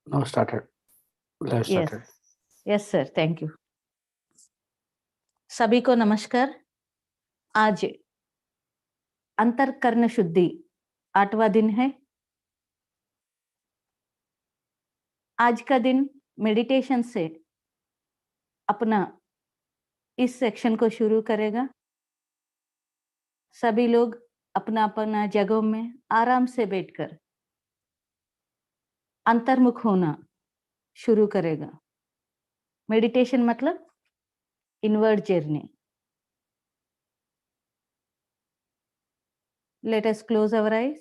Now started. Let's yes started. Yes sir, thank you. सभी को नमस्कार। आज अंतरकरण शुद्धि 8वां दिन है। आज का दिन मेडिटेशन से अपना इस सेक्शन को शुरू करेगा। सभी लोग अपना अपना जगहों में आराम से बैठकर अंतर्मुख होना शुरू करेगा। मेडिटेशन मतलब inward journey. Let us close our eyes.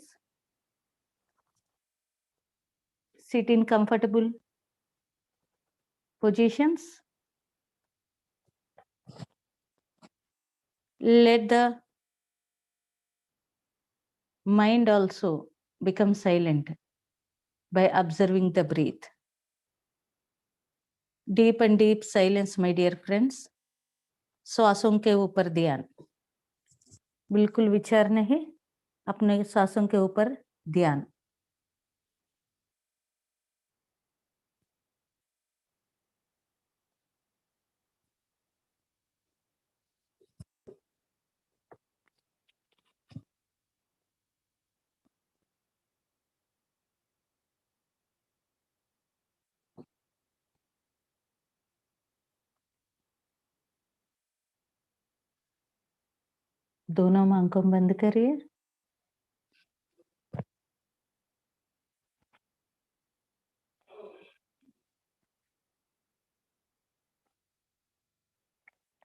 Sit in comfortable positions. Let the mind also become silent by observing the breath. Deep and deep silence, my dear friends. श्वासों के ऊपर ध्यान, बिल्कुल विचार नहीं, अपने श्वासों के ऊपर ध्यान। दोनों आंखों बंद करिए।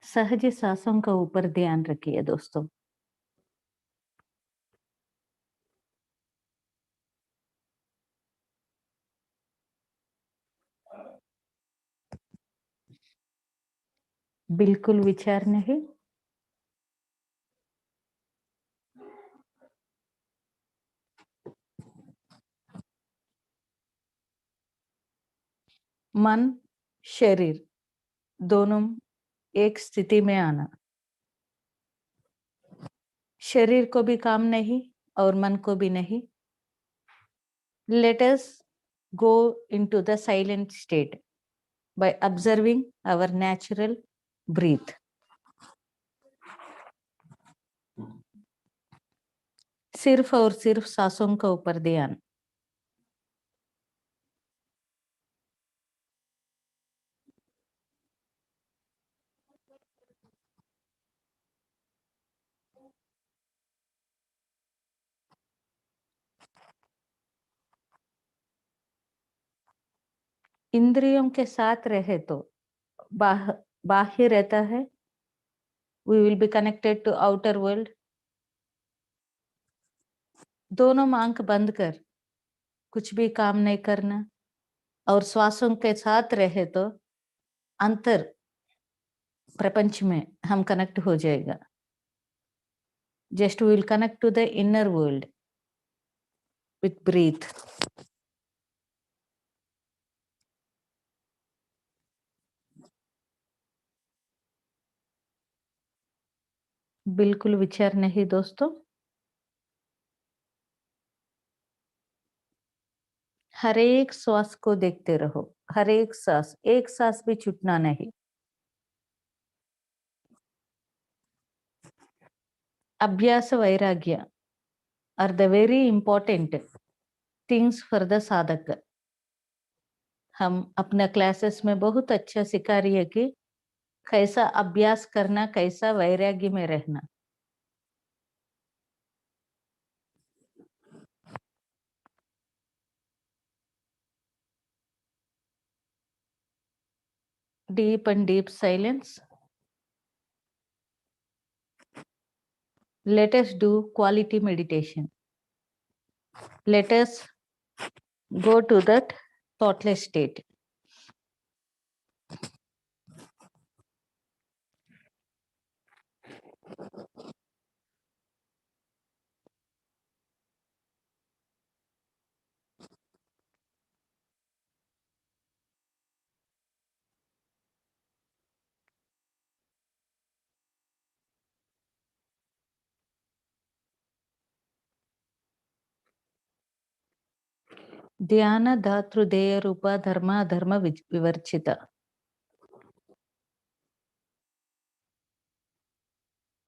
सहज सांसों का ऊपर ध्यान रखिए दोस्तों। बिल्कुल विचार नहीं। मन शरीर दोनों एक स्थिति में आना। शरीर को भी काम नहीं और मन को भी नहीं। Let us go into the silent state by observing our natural breath. सिर्फ और सिर्फ सांसों का ऊपर ध्यान। इंद्रियों के साथ रहे तो बाह्य रहता है। We will be connected to outer world. दोनों आंख बंद कर कुछ भी काम नहीं करना और श्वासों के साथ रहे तो अंतर प्रपंच में हम कनेक्ट हो जाएगा। Just we will connect to the inner world with breath. बिल्कुल विचार नहीं दोस्तों। हर एक श्वास को देखते रहो। हर एक सांस, एक सांस भी छूटना नहीं। अभ्यास वैराग्य are the very important things for the साधक। हम अपना क्लासेस में बहुत अच्छा सिखा रही है कि कैसा अभ्यास करना, कैसा वैराग्य में रहना। Deep and deep silence. Let us do quality meditation. Let us go to that thoughtless state. ध्यान धातृदेय रूप धर्म अधर्म विवर्जित।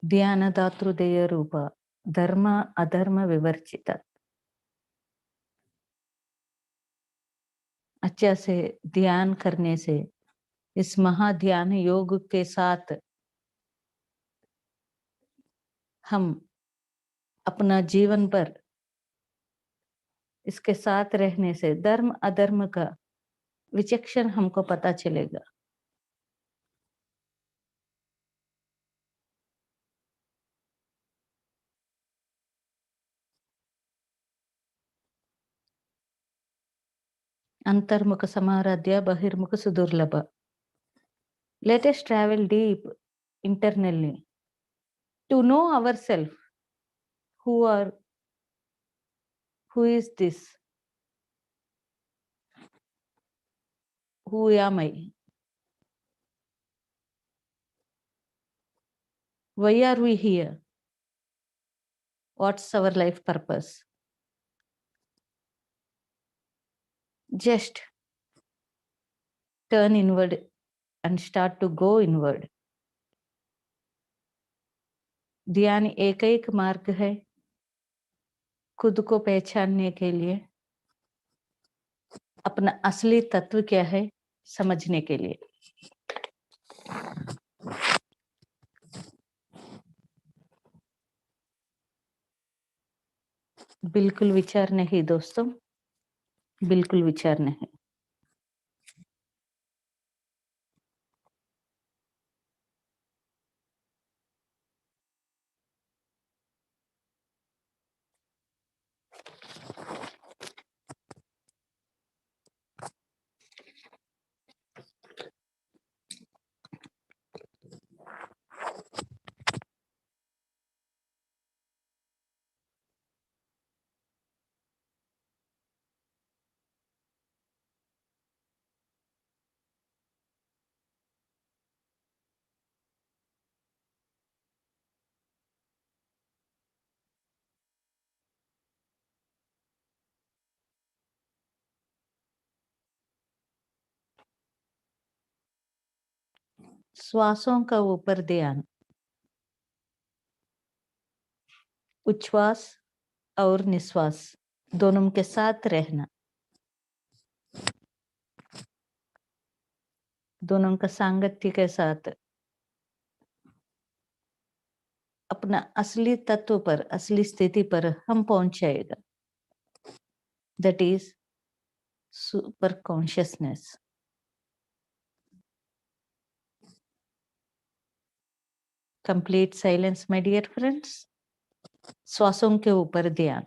ध्यान धातृदेय रूप धर्म अधर्म विवर्जित। अच्छे से ध्यान करने से, इस महाध्यान योग के साथ हम अपना जीवन पर इसके साथ रहने से धर्म अधर्म का विचक्षण हमको पता चलेगा। अंतर्मुख समाराध्य बहिर्मुख सुदुर्लभ। Let us travel deep internally to know ourselves. Who is this? Who am I? Why are we here? What's our life purpose? Just turn inward and start to go inward. ध्यान एक मार्ग है खुद को पहचानने के लिए, अपना असली तत्व क्या है समझने के लिए। बिल्कुल विचार नहीं दोस्तों, बिल्कुल विचार नहीं। श्वासों का ऊपर ध्यान, उच्छ्वास और निश्वास दोनों के साथ रहना, दोनों का सांगत्य के साथ अपना असली तत्व पर, असली स्थिति पर हम पहुंच जाएगा। That is super consciousness. Complete silence my dear friends. श्वासों के ऊपर ध्यान।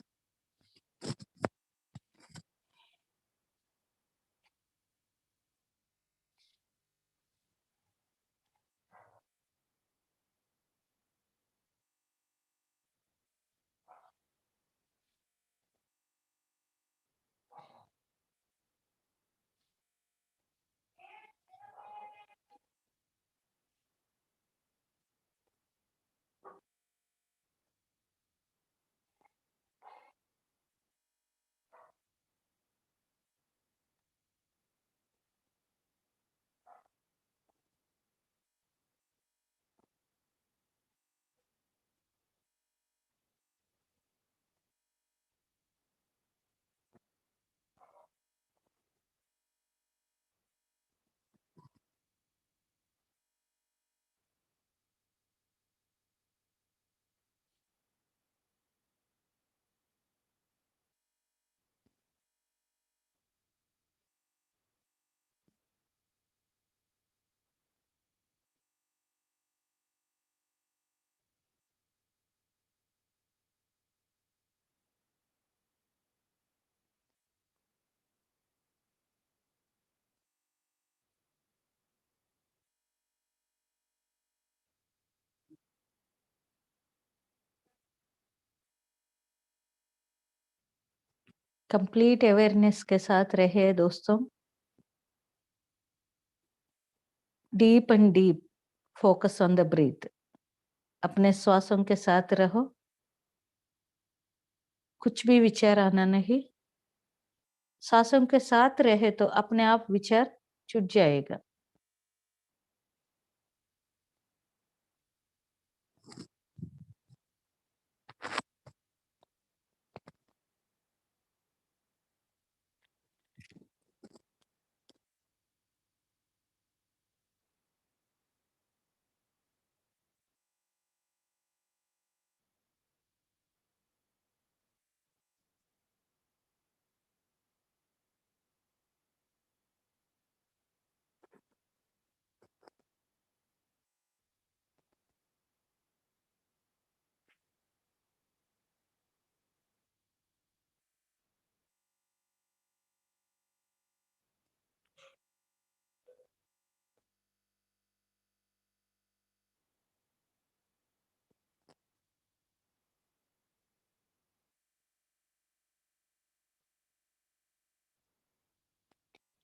कंप्लीट अवेयरनेस के साथ रहे दोस्तों। Deep and deep focus on the breath. अपने श्वासों के साथ रहो, कुछ भी विचार आना नहीं, सांसों के साथ रहे तो अपने आप विचार छूट जाएगा।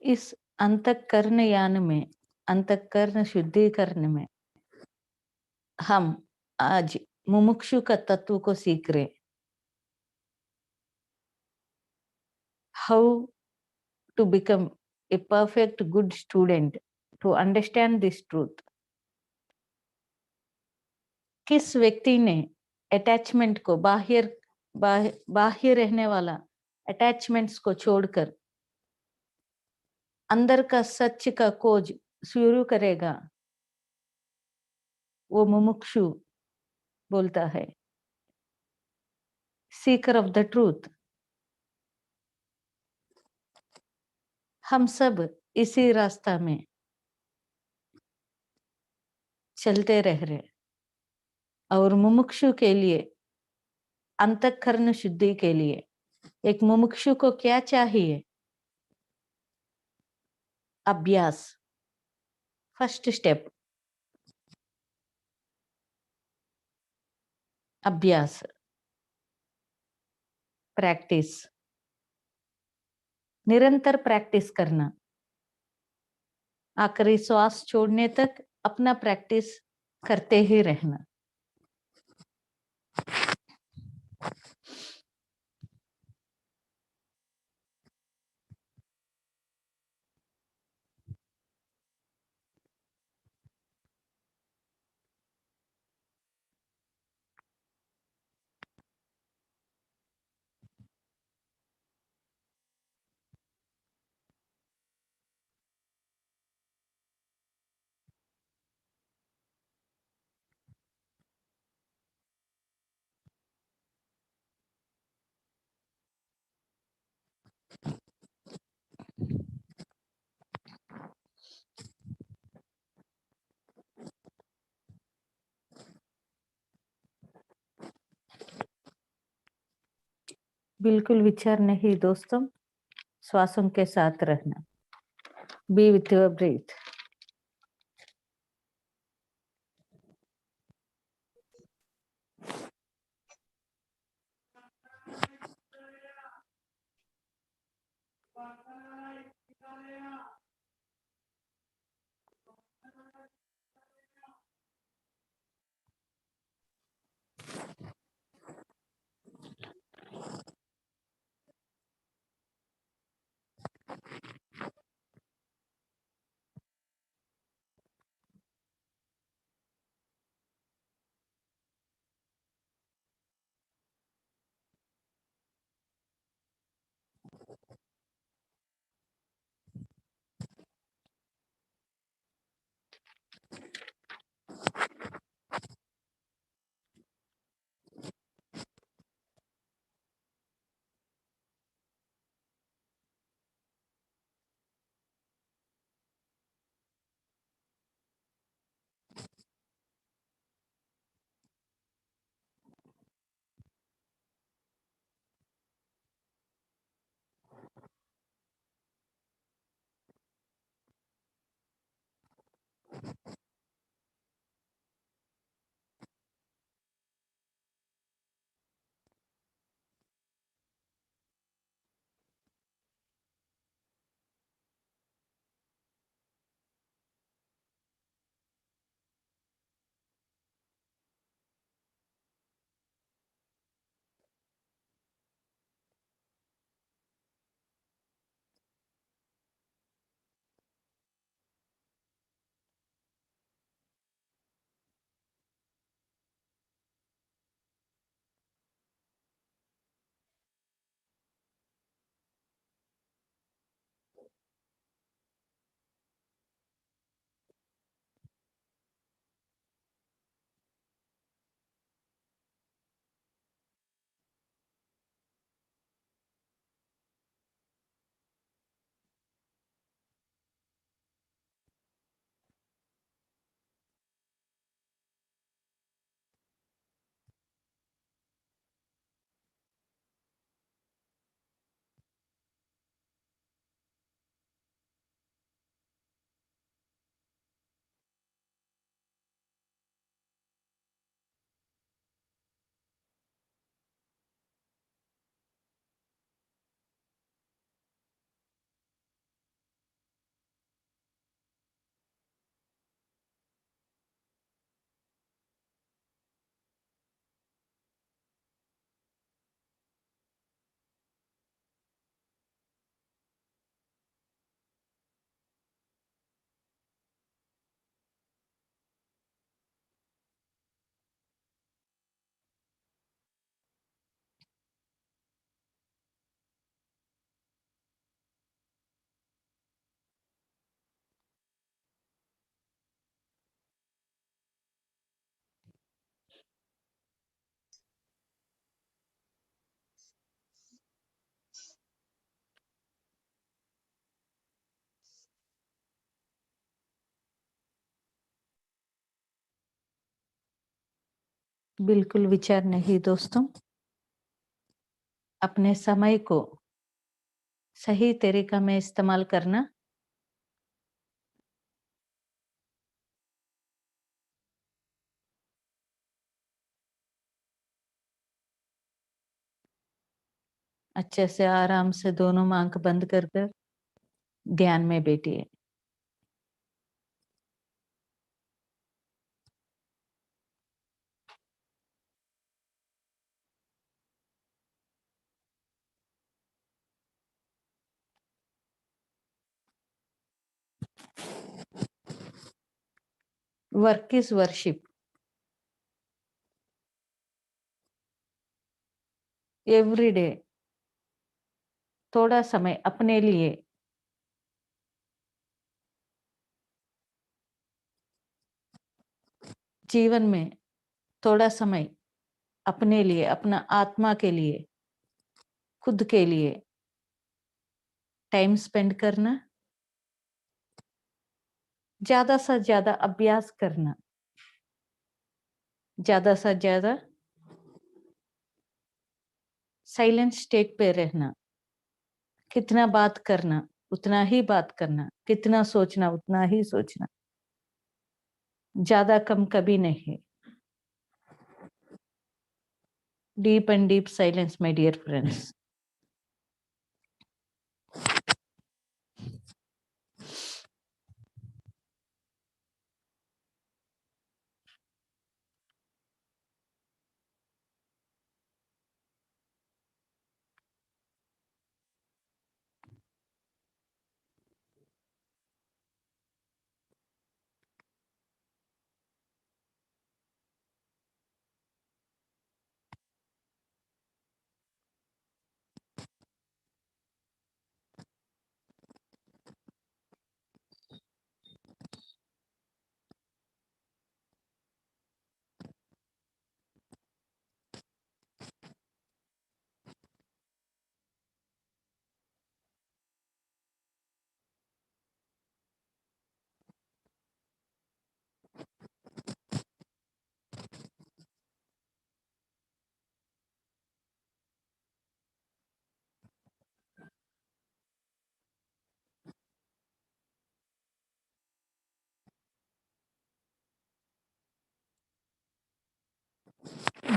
इस अंतःकरण यान में, अंतःकरण शुद्धिकरण में हम आज मुमुक्षु का तत्व को सीख रहे। How to become a perfect good student, to understand this truth. किस व्यक्ति ने अटैचमेंट को, बाह्य रहने वाला अटैचमेंट्स को छोड़कर अंदर का सच का खोज शुरू करेगा, वो मुमुक्षु बोलता है, सीकर ऑफ द ट्रूथ। हम सब इसी रास्ता में चलते रह रहे, और मुमुक्षु के लिए, अंतःकरण शुद्धि के लिए एक मुमुक्षु को क्या चाहिए? अभ्यास, फर्स्ट स्टेप, अभ्यास, प्रैक्टिस, निरंतर प्रैक्टिस करना, आखिरी श्वास छोड़ने तक अपना प्रैक्टिस करते ही रहना। बिल्कुल विचार नहीं दोस्तों, श्वासों के साथ रहना। B with your breathe. बिल्कुल विचार नहीं दोस्तों। अपने समय को सही तरीका में इस्तेमाल करना अच्छे से आराम से दोनों आंख बंद कर कर ध्यान में बैठिए। Work is worship. Every day थोड़ा समय अपने लिए जीवन में थोड़ा समय अपने लिए, अपना आत्मा के लिए, खुद के लिए टाइम स्पेंड करना, ज्यादा से ज्यादा अभ्यास करना, ज्यादा से ज्यादा साइलेंट स्टेट पे रहना, कितना बात करना उतना ही बात करना, कितना सोचना उतना ही सोचना, ज्यादा कम कभी नहीं। Deep and deep silence my dear friends.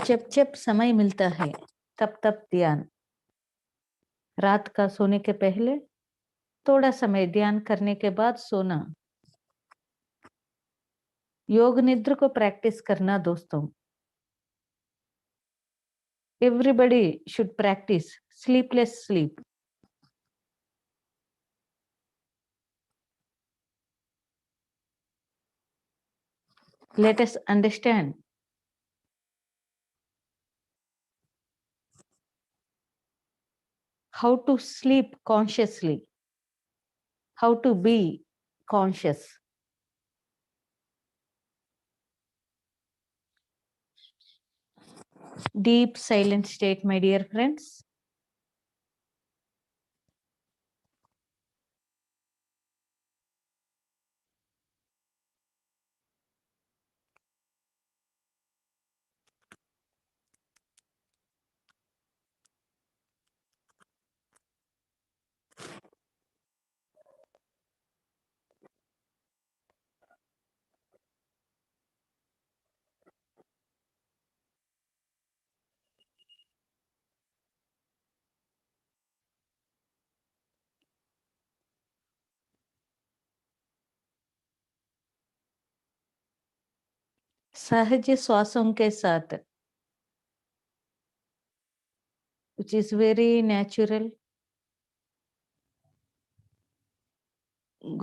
जब जब समय मिलता है तब तब ध्यान। रात का सोने के पहले थोड़ा समय ध्यान करने के बाद सोना। योग निद्रा को प्रैक्टिस करना दोस्तों। Everybody should practice sleepless sleep. Let us understand how to sleep consciously, how to be conscious. Deep silent state, my dear friends. सहज श्वासों के साथ, which is very natural,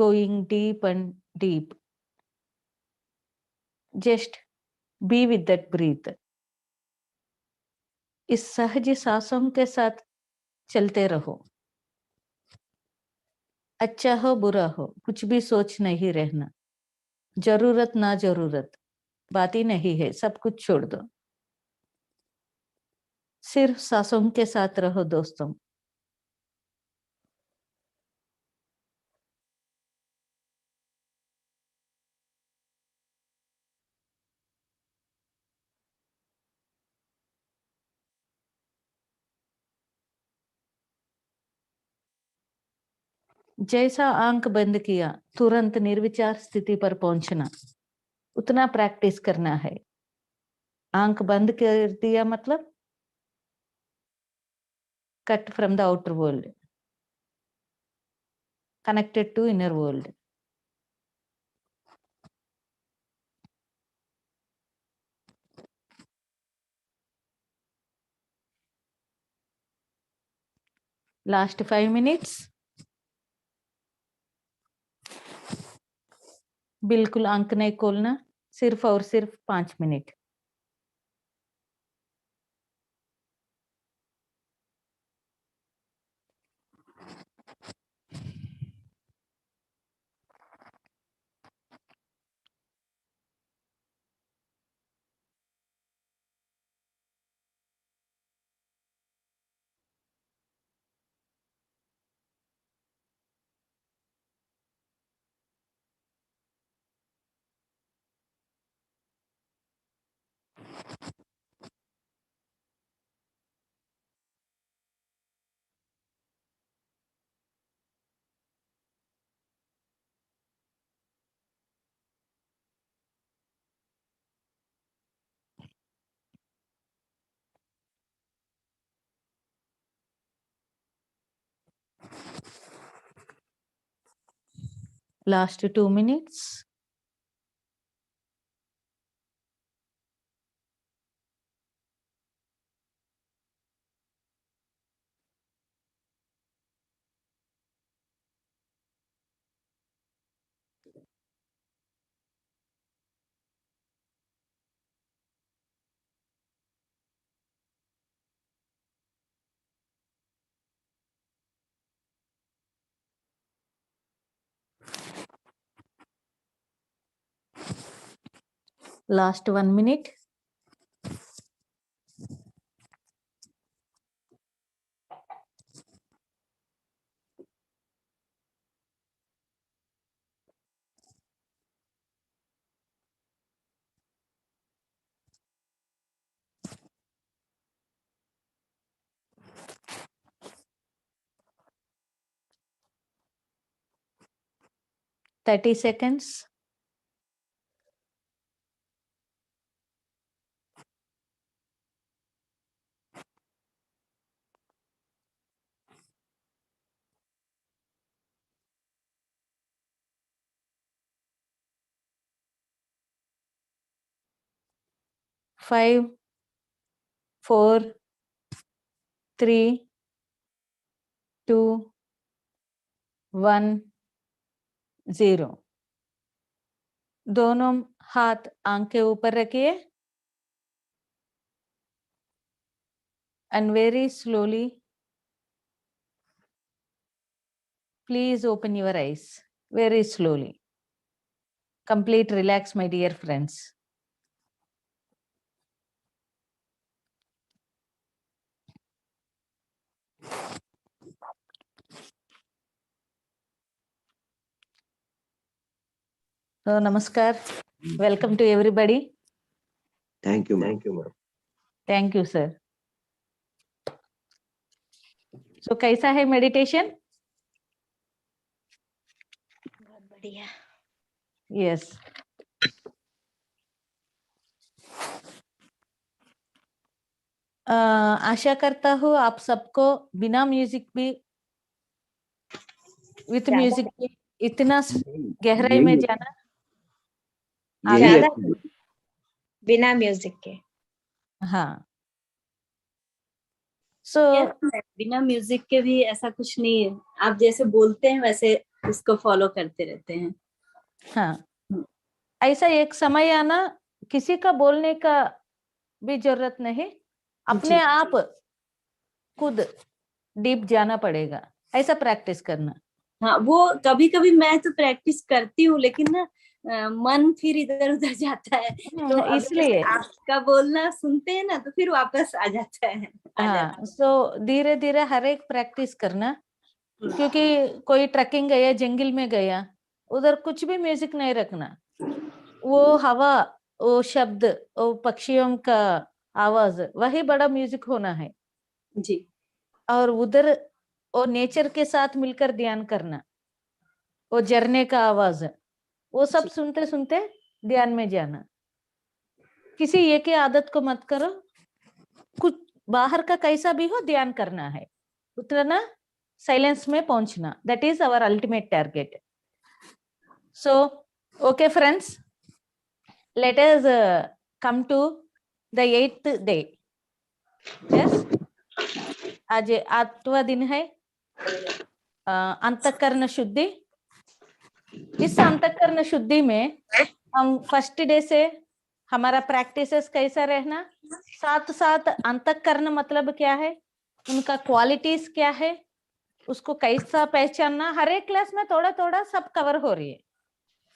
going deep and deep. Just be with that breath. इस सहज सांसों के साथ चलते रहो। अच्छा हो बुरा हो कुछ भी सोच नहीं रहना। जरूरत ना जरूरत बात ही नहीं है, सब कुछ छोड़ दो। सिर्फ सांसों के साथ रहो दोस्तों। जैसा आंख बंद किया तुरंत निर्विचार स्थिति पर पहुंचना, उतना प्रैक्टिस करना है। आंख बंद कर दिया मतलब cut from the outer world, connected to inner world. Last 5 minutes बिल्कुल आंख नहीं खोलना, सिर्फ और सिर्फ 5 minute. Last 2 minutes. Last 1 minute. Thirty seconds. Five, 4, 3, 2, 1, 0। दोनों हाथ आंख के ऊपर रखिए and very slowly please open your eyes very slowly. Complete relax, my dear friends. So namaskar, welcome to everybody. Thank you, ma'am. Thank you, sir. So कैसा है meditation? बहुत बढ़िया। Yes. आशा करता हूँ आप सबको बिना म्यूजिक भी विथ म्यूजिक भी इतना गहराई में जाना यही ज्यादा है। बिना म्यूजिक के। हाँ। सो बिना म्यूजिक के भी ऐसा कुछ नहीं है, आप जैसे बोलते हैं वैसे उसको फॉलो करते रहते हैं। हाँ, ऐसा एक समय आना किसी का बोलने का भी जरूरत नहीं, अपने जी। आप खुद डीप जाना पड़ेगा, ऐसा प्रैक्टिस करना। हाँ, वो कभी कभी मैं तो प्रैक्टिस करती हूँ लेकिन ना मन फिर इधर उधर जाता है, तो इसलिए आपका बोलना सुनते हैं ना तो फिर वापस आ जाता है। हाँ, सो धीरे धीरे हर एक प्रैक्टिस करना, क्योंकि कोई ट्रैकिंग गया, जंगल में गया, उधर कुछ भी म्यूजिक नहीं रखना, वो हवा, वो शब्द, वो पक्षियों का आवाज, वही बड़ा म्यूजिक होना है जी। और उधर वो नेचर के साथ मिलकर ध्यान करना, वो झरने का आवाज, वो सब सुनते सुनते ध्यान में जाना। किसी एक ही आदत को मत करो, कुछ बाहर का कैसा भी हो ध्यान करना है, उतना साइलेंस में पहुंचना। That is our ultimate target. So okay friends, let us come to the 8th day. Yes, आज 8वां दिन है अंतःकरण शुद्धि। इस अंतःकरण शुद्धि में हम फर्स्ट डे से हमारा प्रैक्टिसेस कैसा रहना, साथ साथ अंतःकरण मतलब क्या है, उनका क्वालिटीज क्या है, उसको कैसा पहचानना, हर एक क्लास में थोड़ा थोड़ा सब कवर हो रही है,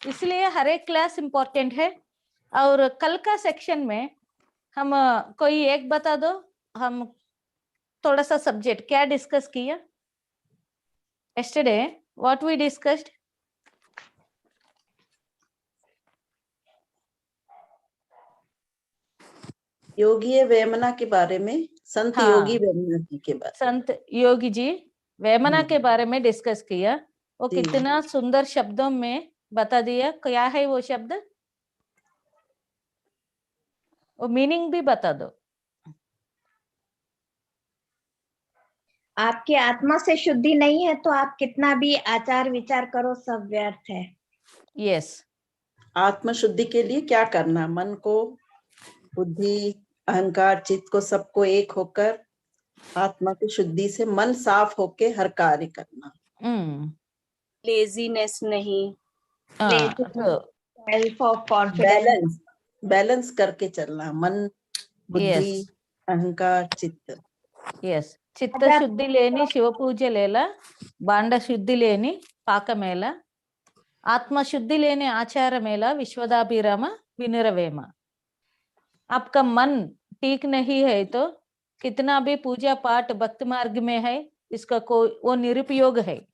इसलिए हर एक क्लास इंपॉर्टेंट है। और कल का सेक्शन में हम कोई एक बता दो, हम थोड़ा सा सब्जेक्ट क्या डिस्कस किया यस्टरडे, व्हाट वी डिस्कस्ड? योगी वेमना के बारे में, संत हाँ, योगी वेमना जी के बारे संत योगी जी वेमना के बारे में डिस्कस किया। वो जी। कितना सुंदर शब्दों में बता दिया, क्या है वो शब्द, वो मीनिंग भी बता दो। आपकी आत्मा से शुद्धि नहीं है तो आप कितना भी आचार विचार करो सब व्यर्थ है। यस, आत्म शुद्धि के लिए क्या करना, मन को, बुद्धि, अहंकार, चित्त को सबको एक होकर आत्मा की शुद्धि से मन साफ होके हर कार्य करना। लेजीनेस नहीं, सेल्फ ऑफ कॉन्फिडेंस, बैलेंस करके चलना, मन, बुद्धि, अहंकार, चित्त। यस, చిత్త శుద్ధి లేని శివ పూజ లేల, బాండ శుద్ధి లేని పాకమేల, आत्मा शुद्धि लेने आचार मेला, विश्वदाभिराम विनुरवेम। आपका मन ठीक नहीं है तो कितना भी पूजा पाठ भक्त मार्ग में है, इसका कोई वो निरुपयोग है।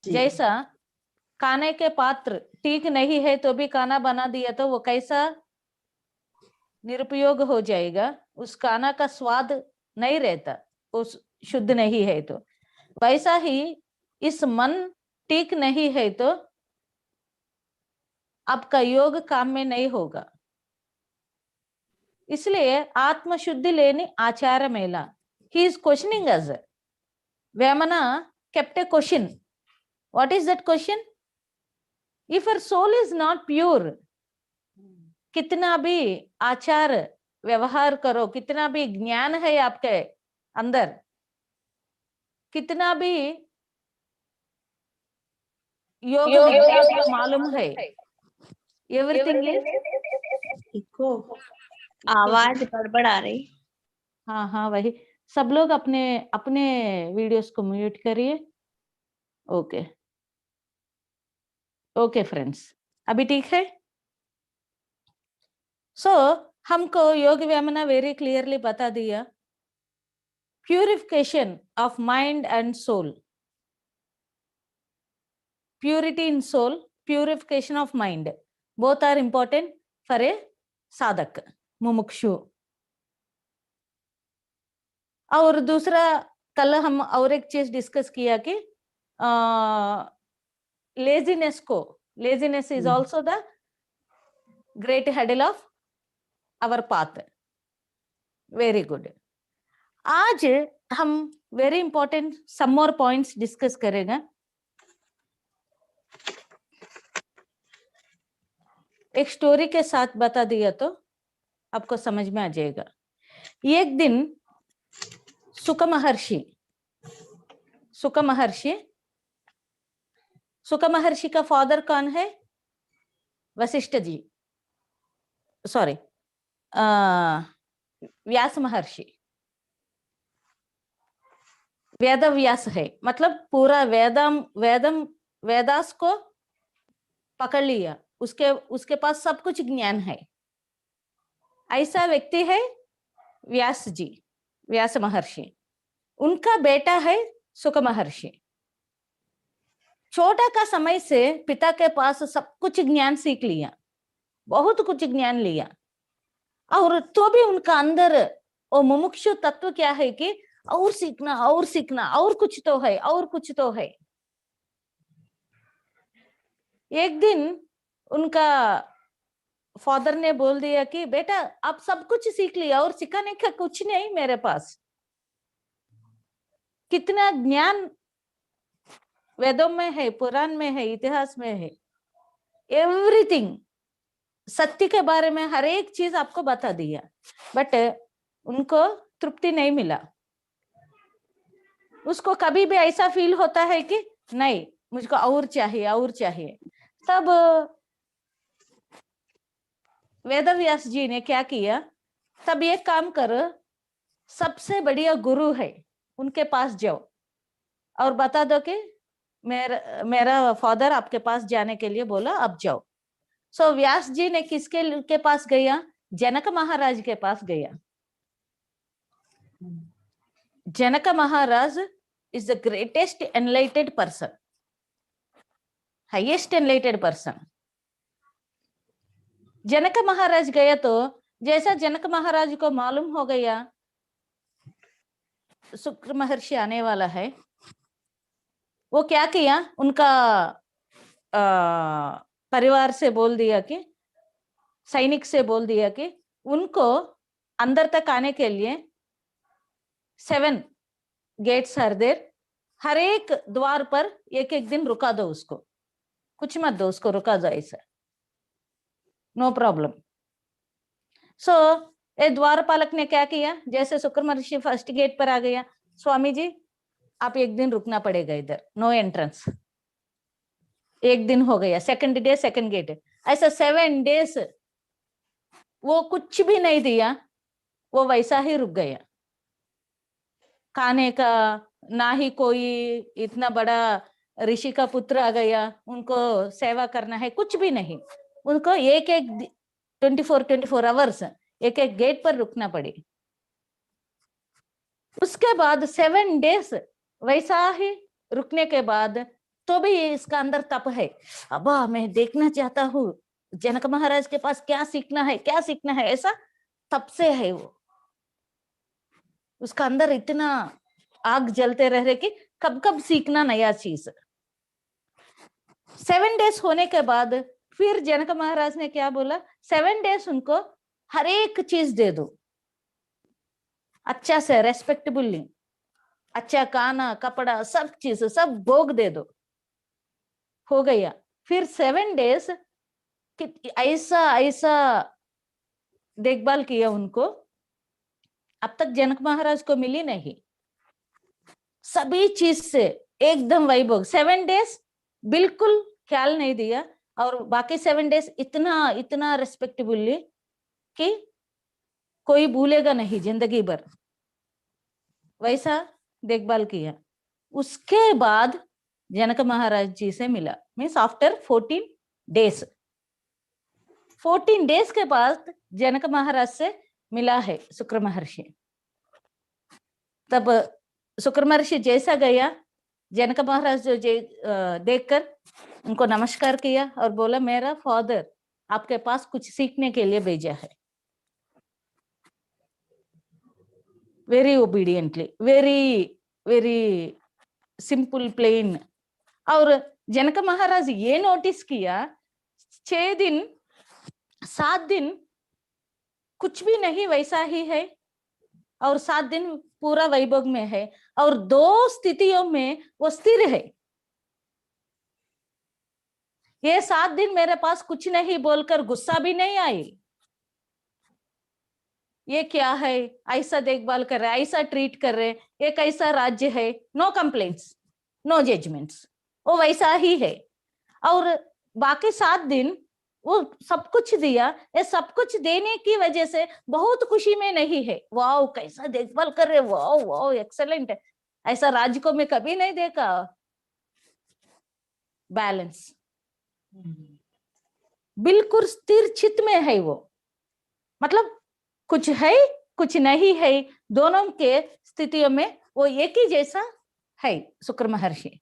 जैसा खाने के पात्र ठीक नहीं है तो भी खाना बना दिया तो वो कैसा निरुपयोग हो जाएगा, उस खाना का स्वाद नहीं रहता, उस शुद्ध नहीं है तो। वैसा ही इस मन ठीक नहीं है तो आपका योग काम में नहीं होगा। इसलिए आत्म शुद्धि लेने आचार मेला। He is questioning us. Vemana kept a question. What is that question? If our soul is not pure, कितना भी आचार व्यवहार करो, कितना भी ज्ञान है आपके अंदर, कितना भी योग विद्या आपको मालूम है, एवरीथिंग इज आवाज गड़बड़ आ रही। हाँ हाँ वही, सब लोग अपने अपने वीडियोस को म्यूट करिए। ओके ओके फ्रेंड्स, अभी ठीक है। सो हमको योग वेमना वेरी क्लियरली बता दिया, purification of mind and soul, purity in soul, purification of mind, both are important for a साधक मुमुक्षु। और दूसरा कल हम और एक चीज डिस्कस किया कि लेजीनेस को, laziness is also the great hurdle of our path. Very good. आज हम very important some more points discuss करेगा। एक स्टोरी के साथ बता दिया तो आपको समझ में आ जाएगा। एक दिन सुक महर्षि का फादर कौन है? वशिष्ठ जी, सॉरी व्यास महर्षि। वेद व्यास है, मतलब पूरा वेदास को पकड़ लिया, उसके पास सब कुछ ज्ञान है। ऐसा व्यक्ति है व्यास जी, व्यास महर्षि। उनका बेटा है सुक महर्षि। छोटा का समय से पिता के पास सब कुछ ज्ञान सीख लिया, बहुत कुछ ज्ञान लिया, और तो भी उनका अंदर वो मुमुक्षु तत्व क्या है कि और सीखना, और सीखना, और कुछ तो है, और कुछ तो है। एक दिन उनका फादर ने बोल दिया कि बेटा आप सब कुछ सीख लिया और सिखाने का कुछ नहीं मेरे पास। कितना ज्ञान वेदों में है, पुराण में है, इतिहास में है, एवरीथिंग सत्य के बारे में हर एक चीज आपको बता दिया, बट उनको तृप्ति नहीं मिला। उसको कभी भी ऐसा फील होता है कि नहीं मुझको और चाहिए और चाहिए। तब वेदव्यास जी ने क्या किया, तब एक काम करो, सबसे बढ़िया गुरु है उनके पास जाओ और बता दो कि मेरा फादर आपके पास जाने के लिए बोला, अब जाओ। सो व्यास जी ने किसके के पास गया? जनक महाराज के पास गया। जनक महाराज is the greatest enlightened person, highest enlightened person. जनक महाराज गया तो जैसा जनक महाराज को मालूम हो गया शुक्र महर्षि आने वाला है, वो क्या किया, उनका परिवार से बोल दिया कि, सैनिक से बोल दिया कि उनको अंदर तक आने के लिए 7 गेट्स आर देयर, हर एक द्वार पर एक एक दिन रुका दो, उसको कुछ मत दो, उसको रुका दो ऐसा, नो प्रॉब्लम। सो ये द्वारपालक ने क्या किया, जैसे शुक्र महर्षि फर्स्ट गेट पर आ गया, स्वामी जी आप एक दिन रुकना पड़ेगा इधर, नो एंट्रेंस। एक दिन हो गया, सेकंड डे सेकंड गेट, ऐसा 7 डेज वो कुछ भी नहीं दिया, वो वैसा ही रुक गया। खाने का ना ही कोई इतना बड़ा ऋषि का पुत्र आ गया उनको सेवा करना है, कुछ भी नहीं। उनको एक एक 24 आवर्स एक एक गेट पर रुकना पड़े। उसके बाद 7 डेज वैसा ही रुकने के बाद तो भी इसका अंदर तप है, अब मैं देखना चाहता हूँ जनक महाराज के पास क्या सीखना है, क्या सीखना है, ऐसा तप से है वो। उसका अंदर इतना आग जलते रह रहे कि कब कब सीखना नया चीज। 7 डेज होने के बाद फिर जनक महाराज ने क्या बोला, 7 डेज उनको हर एक चीज दे दो अच्छा से, रेस्पेक्टेबली, अच्छा खाना कपड़ा सब चीज सब भोग दे दो। हो गया। फिर 7 डेज ऐसा ऐसा देखभाल किया उनको, अब तक जनक महाराज को मिली नहीं, सभी चीज से एकदम वैभव। 7 डेज बिल्कुल ख्याल नहीं दिया, और बाकी 7 डेज इतना इतना रेस्पेक्टेबली कि कोई भूलेगा नहीं जिंदगी भर, वैसा देखभाल किया। उसके बाद जनक महाराज जी से मिला, मीन्स आफ्टर 14 डेज। 14 डेज के बाद जनक महाराज से मिला है शुक्र महर्षि। तब शुक्र महर्षि जैसा गया, जनक महाराज जो देखकर उनको नमस्कार किया और बोला, मेरा फादर आपके पास कुछ सीखने के लिए भेजा है। Very obediently, very very simple plain. और जनक महाराज ये नोटिस किया, 6 दिन 7 दिन कुछ भी नहीं वैसा ही है, और 7 दिन पूरा वैभव में है, और 2 स्थितियों में वो स्थिर है। ये 7 दिन मेरे पास कुछ नहीं बोलकर गुस्सा भी नहीं आई, ये क्या है, ऐसा देखभाल कर रहे, ऐसा ट्रीट कर रहे, एक ऐसा राज्य है, नो कंप्लेंट्स नो जजमेंट्स, वो वैसा ही है। और बाकी 7 दिन वो सब कुछ दिया, ये सब कुछ देने की वजह से बहुत खुशी में नहीं है, वाओ कैसा देखभाल कर रहे, वाओ वाओ एक्सेलेंट, ऐसा राज्य को मैं कभी नहीं देखा। बैलेंस, बिल्कुल स्थिर चित्त में है वो, मतलब कुछ है कुछ नहीं है, दोनों के स्थितियों में वो एक ही जैसा है शुक्र महर्षि।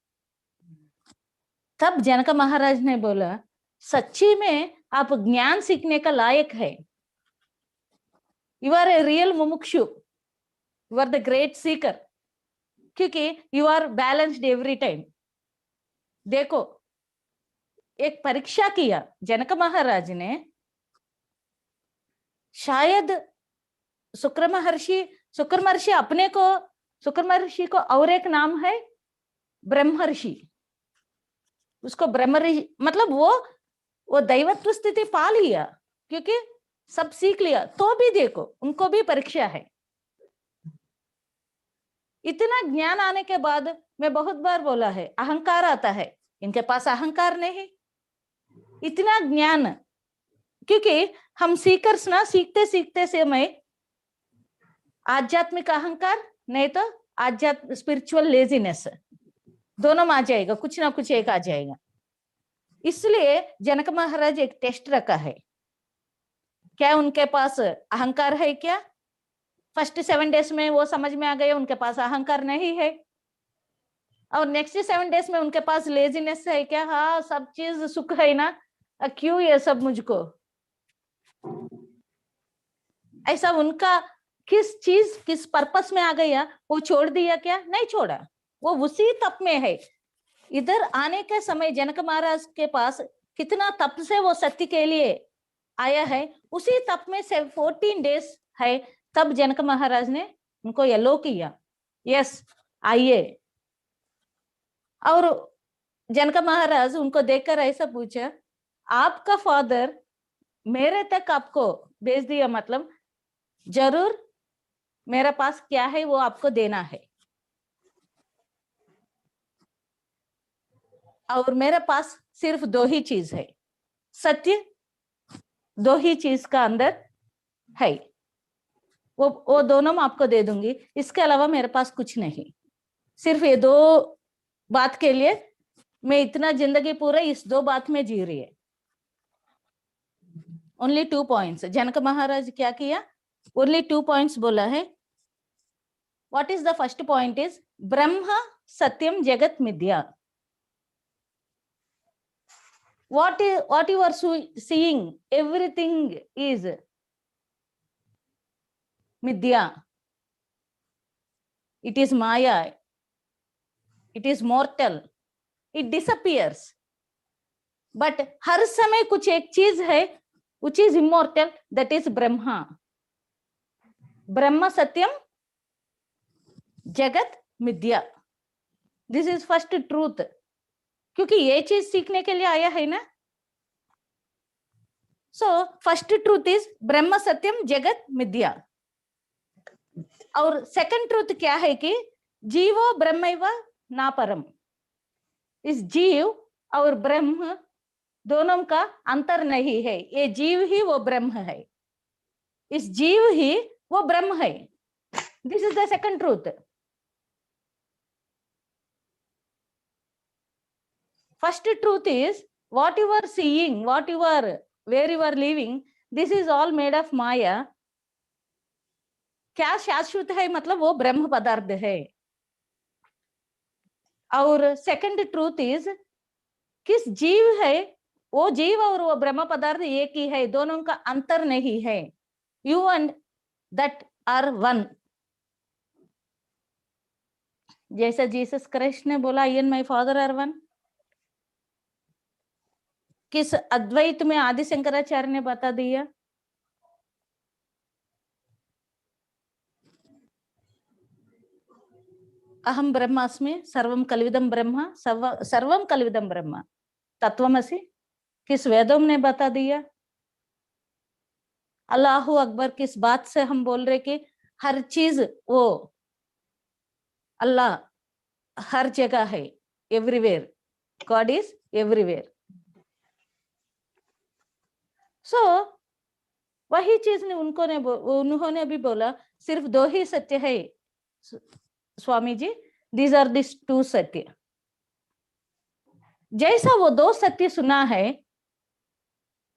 तब जनक महाराज ने बोला, सच्ची में आप ज्ञान सीखने का लायक है, you are a real mumukshu, you are the great seeker, क्योंकि you are balanced every time. देखो एक परीक्षा किया जनक महाराज ने। शायद शुक्र महर्षि अपने को, शुक्र महर्षि को और एक नाम है ब्रह्मर्षि, उसको ब्रह्मर्षि मतलब वो दैवत्व स्थिति पा लिया क्योंकि सब सीख लिया, तो भी देखो उनको भी परीक्षा है। इतना ज्ञान आने के बाद मैं बहुत बार बोला है अहंकार आता है, इनके पास अहंकार नहीं। इतना ज्ञान, क्योंकि हम सीकर्स ना, सीखते सीखते समय आध्यात्मिक अहंकार नहीं तो आध्यात्मिक स्पिरिचुअल लेजीनेस दोनों में आ जाएगा, कुछ ना कुछ एक आ जाएगा। इसलिए जनक महाराज एक टेस्ट रखा है, क्या उनके पास अहंकार है क्या? फर्स्ट 7 डेज में वो समझ में आ गया उनके पास अहंकार नहीं है, और नेक्स्ट 7 डेज में उनके पास लेजीनेस है क्या? हाँ, सब चीज सुख है ना, क्यों ये सब मुझको? ऐसा उनका किस चीज किस पर्पस में आ गया, वो छोड़ दिया क्या? नहीं छोड़ा, वो उसी तप में है। इधर आने के समय जनक महाराज के पास कितना तप से वो सत्य के लिए आया है, उसी तप में से 14 डेज है, तब जनक महाराज ने उनको येलो किया, यस आइए। और जनक महाराज उनको देखकर ऐसा पूछा, आपका फादर मेरे तक आपको भेज दिया, मतलब जरूर मेरे पास क्या है वो आपको देना है, और मेरे पास सिर्फ 2 ही चीज है, सत्य 2 ही चीज का अंदर है, वो दोनों मैं आपको दे दूंगी, इसके अलावा मेरे पास कुछ नहीं। सिर्फ ये 2 बात के लिए मैं इतना जिंदगी पूरा इस 2 बात में जी रही है। Only 2 points. जनक महाराज क्या किया? ओनली 2 पॉइंट्स बोला है। What is the first point? Is ब्रह्म सत्यम जगत मिथ्या। What you are seeing, everything is midya. It is maya. It is mortal. It disappears. But हर समय कुछ एक चीज है which is immortal, that is Brahma. ब्रह्म सत्यम जगत मिथ्या। This is first truth. क्योंकि ये चीज सीखने के लिए आया है ना। सो फर्स्ट ट्रूथ इज ब्रह्म सत्यम जगत मिथ्या। और सेकंड ट्रूथ क्या है कि जीवो ब्रह्मैव ना परम। इस जीव और ब्रह्म दोनों का अंतर नहीं है, ये जीव ही वो ब्रह्म है, इस जीव ही वो ब्रह्म है। This is the second truth. First truth is what you are seeing, where you are living, this is all made of Maya. क्या शाश्वत है? मतलब वो ब्रह्म पदार्थ है। और सेकंड ट्रूथ इज किस जीव है, वो जीव और वो ब्रह्म पदार्थ एक ही है, दोनों का अंतर नहीं है। You and that are one। जैसा जीसस क्राइस्ट ने बोला I and my father are one। किस अद्वैत में आदि शंकराचार्य ने बता दिया? अहम ब्रह्मास्मि सर्वम कल्विदम ब्रह्म सर्वम कल्विदम ब्रह्म तत्वमसि किस वेदों ने बता दिया? अल्लाहु अकबर किस बात से हम बोल रहे कि हर चीज वो अल्लाह हर जगह है, एवरीवेयर, गॉड इज एवरीवेयर। सो वही चीज ने उन्होंने भी बोला सिर्फ 2 ही सत्य है Swami ji, these are this 2 सत्य। जैसा वो 2 सत्य सुना है,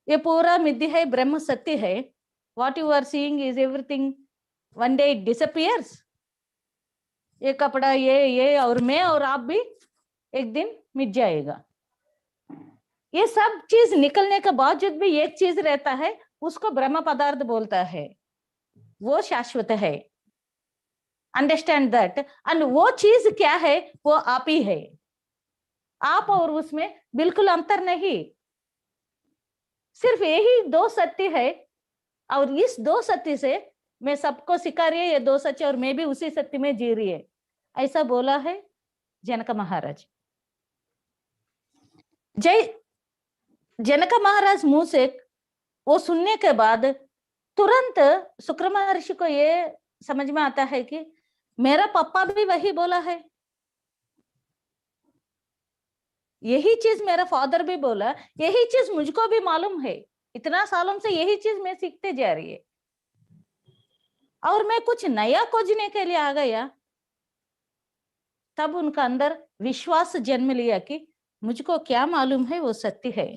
ये पूरा मिथ्या है, ब्रह्म सत्य है। What you are seeing is everything, one day it disappears. ये कपड़ा, ये और मैं और आप भी एक दिन मिट जाएगा। ये सब चीज निकलने के बावजूद भी एक चीज रहता है, उसको ब्रह्म पदार्थ बोलता है, वो शाश्वत है। Understand that. एंड वो चीज क्या है? वो आप ही है। आप और उसमें बिल्कुल अंतर नहीं, सिर्फ यही दो सत्य है और इस दो सत्य से मैं सबको सिखा रही है, ये दो सत्य और मैं भी उसी सत्य में जी रही है, ऐसा बोला है जनक महाराज। जनक महाराज मुंह से वो सुनने के बाद तुरंत शुक्र महर्षि को ये समझ में आता है कि मेरा पापा भी वही बोला है, यही चीज मेरा फादर भी बोला, यही चीज मुझको भी मालूम है, इतना सालों से यही चीज मैं सीखते जा रही है और मैं कुछ नया खोजने के लिए आ गया। तब उनका अंदर विश्वास जन्म लिया कि मुझको क्या मालूम है वो सत्य है।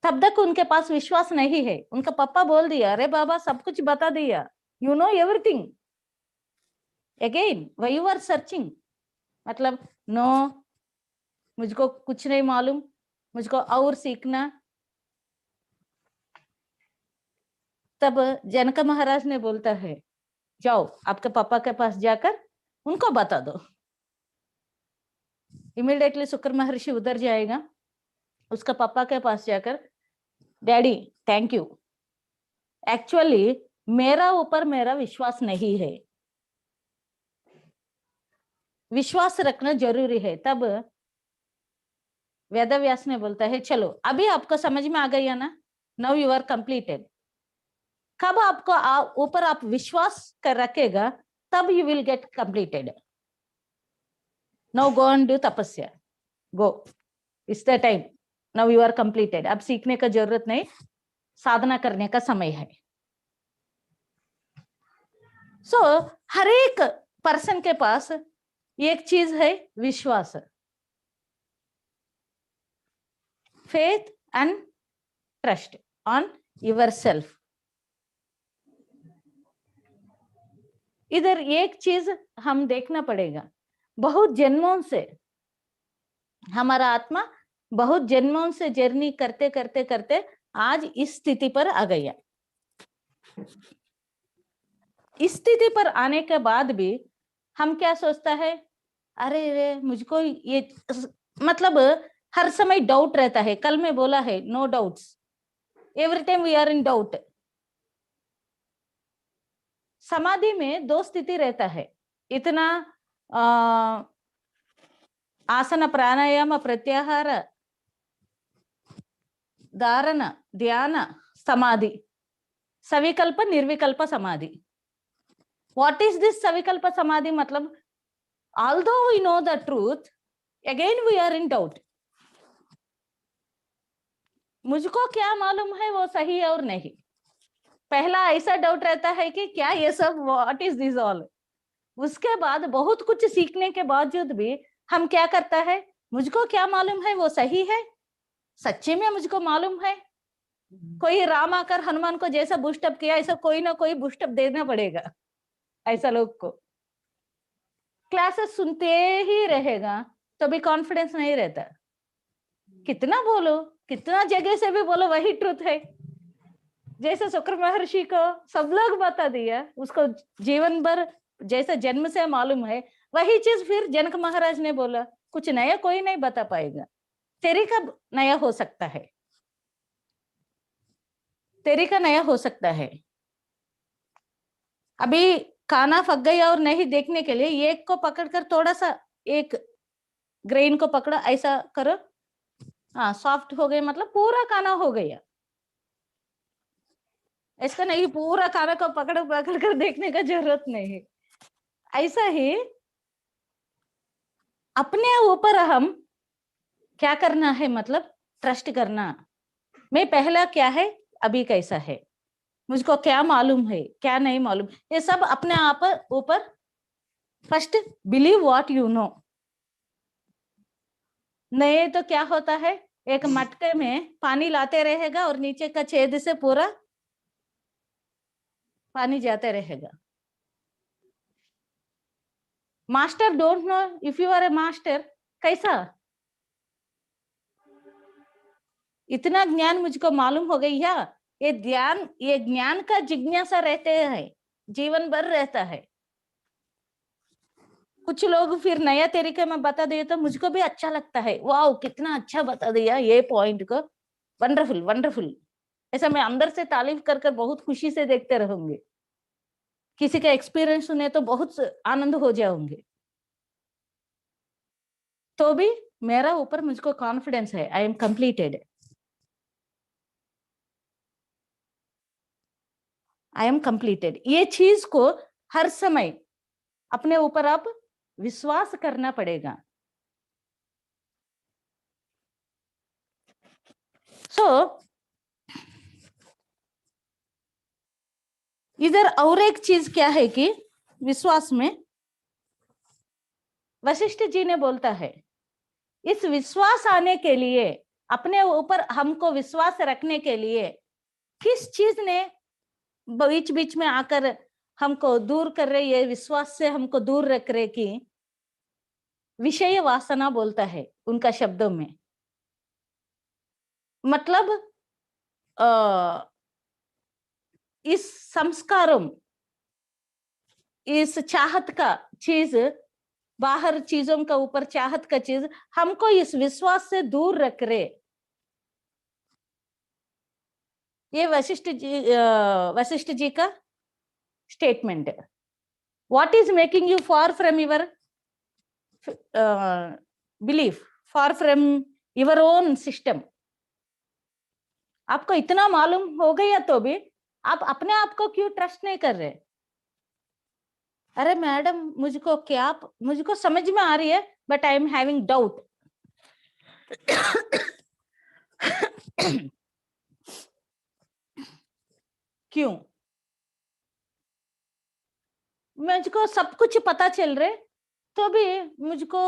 तब तक उनके पास विश्वास नहीं है, उनका पापा बोल दिया अरे बाबा सब कुछ बता दिया, you know everything, again why you are searching, मतलब नो मुझको कुछ नहीं मालूम, मुझको और सीखना। तब जनक महाराज ने बोलता है जाओ आपके पापा के पास जाकर उनको बता दो। इमीडिएटली शुक्र महर्षि उधर जाएगा, उसका पापा के पास जाकर डैडी थैंक यू, एक्चुअली मेरा ऊपर मेरा विश्वास नहीं है, विश्वास रखना जरूरी है। तब वेदव्यास ने बोलता है चलो अभी आपको समझ में आ गया ना, नाउ यू आर कंप्लीटेड। कब आपको ऊपर आप विश्वास कर रखेगा तब you will get completed. Now go and do tapasya, go it's the time, now you are completed. अब सीखने का जरूरत नहीं, साधना करने का समय है। सो हर एक पर्सन के पास एक चीज है विश्वास, faith and trust on yourself। इधर एक चीज हम देखना पड़ेगा, बहुत जन्मों से हमारा आत्मा बहुत जन्मों से जर्नी करते करते करते आज इस स्थिति पर आ गया। इस स्थिति पर आने के बाद भी हम क्या सोचता है, अरे रे मुझको ये मतलब हर समय डाउट रहता है। कल मैं बोला है no doubts, every time we are in doubt. समाधि में दो स्थिति रहता है, इतना आसन प्राणायाम प्रत्याहार धारण ध्यान समाधि, सविकल्प निर्विकल्प समाधि। व्हाट इज दिस सविकल्प समाधि? मतलब although we know the truth, again we are in doubt। मुझको क्या मालूम है वो सही है और नहीं। पहला ऐसा डाउट रहता है कि क्या ये सब व्हाट इज दिस ऑल। उसके बाद बहुत कुछ सीखने के बावजूद भी हम क्या करता है, मुझको क्या मालूम है वो सही है, सच्चे में मुझको मालूम है। कोई राम आकर हनुमान को जैसा बूस्टअप किया ऐसा कोई ना कोई बूस्टअप देना पड़ेगा। ऐसा लोग को क्लासेस सुनते ही रहेगा तो भी कॉन्फिडेंस नहीं रहता। कितना बोलो, कितना जगह से भी बोलो वही ट्रुथ है। जैसे शुक्र महर्षि को सब लोग बता दिया, उसको जीवन भर जैसे जन्म से मालूम है वही चीज फिर जनक महाराज ने बोला, कुछ नया कोई नहीं बता पाएगा। तरीका नया हो सकता है, तरीका नया हो सकता है। अभी खाना पक गया और नहीं देखने के लिए एक को पकड़कर थोड़ा सा एक ग्रेन को पकड़ा, ऐसा करो, हाँ सॉफ्ट हो गया, मतलब पूरा खाना हो गया। ऐसा नहीं पूरा खाना को पकड़ पकड़ कर देखने का जरूरत नहीं है। ऐसा ही अपने ऊपर हम क्या करना है, मतलब ट्रस्ट करना। मैं पहला क्या है, अभी कैसा है, मुझको क्या मालूम है क्या नहीं मालूम, ये सब अपने आप ऊपर first believe what you know. नहीं तो क्या होता है, एक मटके में पानी लाते रहेगा और नीचे का छेद से पूरा पानी जाते रहेगा। Master don't know if you are a master, कैसा इतना ज्ञान मुझको मालूम हो गई है, ये ध्यान ये ज्ञान का जिज्ञासा रहते हैं, जीवन भर रहता है। कुछ लोग फिर नया तरीके में बता दिए तो मुझको भी अच्छा लगता है, वाओ कितना अच्छा बता दिया ये पॉइंट को, वंडरफुल वंडरफुल, ऐसा मैं अंदर से तारीफ कर कर बहुत खुशी से देखते रहूंगी। किसी का एक्सपीरियंस सुने तो बहुत आनंद हो जाऊंगी। तो भी मेरा ऊपर मुझको कॉन्फिडेंस है, I am completed, I am completed. ये चीज को हर समय अपने ऊपर आप विश्वास करना पड़ेगा। सो इधर और एक चीज क्या है कि विश्वास में वशिष्ठ जी ने बोलता है, इस विश्वास आने के लिए, अपने ऊपर हमको विश्वास रखने के लिए किस चीज ने बीच बीच में आकर हमको दूर कर रही है, विश्वास से हमको दूर रख रहे कि विषय वासना बोलता है उनका शब्दों में। मतलब इस संस्कारों, इस चाहत का चीज, बाहर चीजों का ऊपर चाहत का चीज हमको इस विश्वास से दूर रख रहे। ये वशिष्ठ जी का स्टेटमेंट है। What is making you far from your belief, far from your own system? आपको इतना मालूम हो गया तो भी आप अपने आप को क्यों ट्रस्ट नहीं कर रहे? अरे मैडम मुझको समझ में आ रही है but I am having doubt. क्यों? मुझको सब कुछ पता चल रहे तो भी मुझको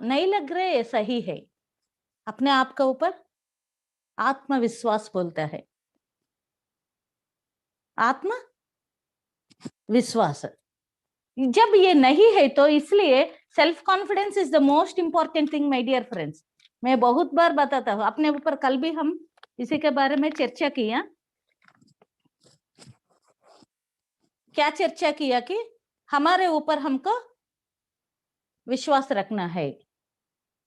नहीं लग रहे सही है। अपने आप के ऊपर आत्मविश्वास बोलता है, आत्मविश्वास। जब ये नहीं है तो इसलिए self confidence is the most important thing my dear friends. मैं बहुत बार बताता हूँ अपने ऊपर, कल भी हम इसी के बारे में चर्चा किया। क्या चर्चा किया कि हमारे ऊपर हमको विश्वास रखना है।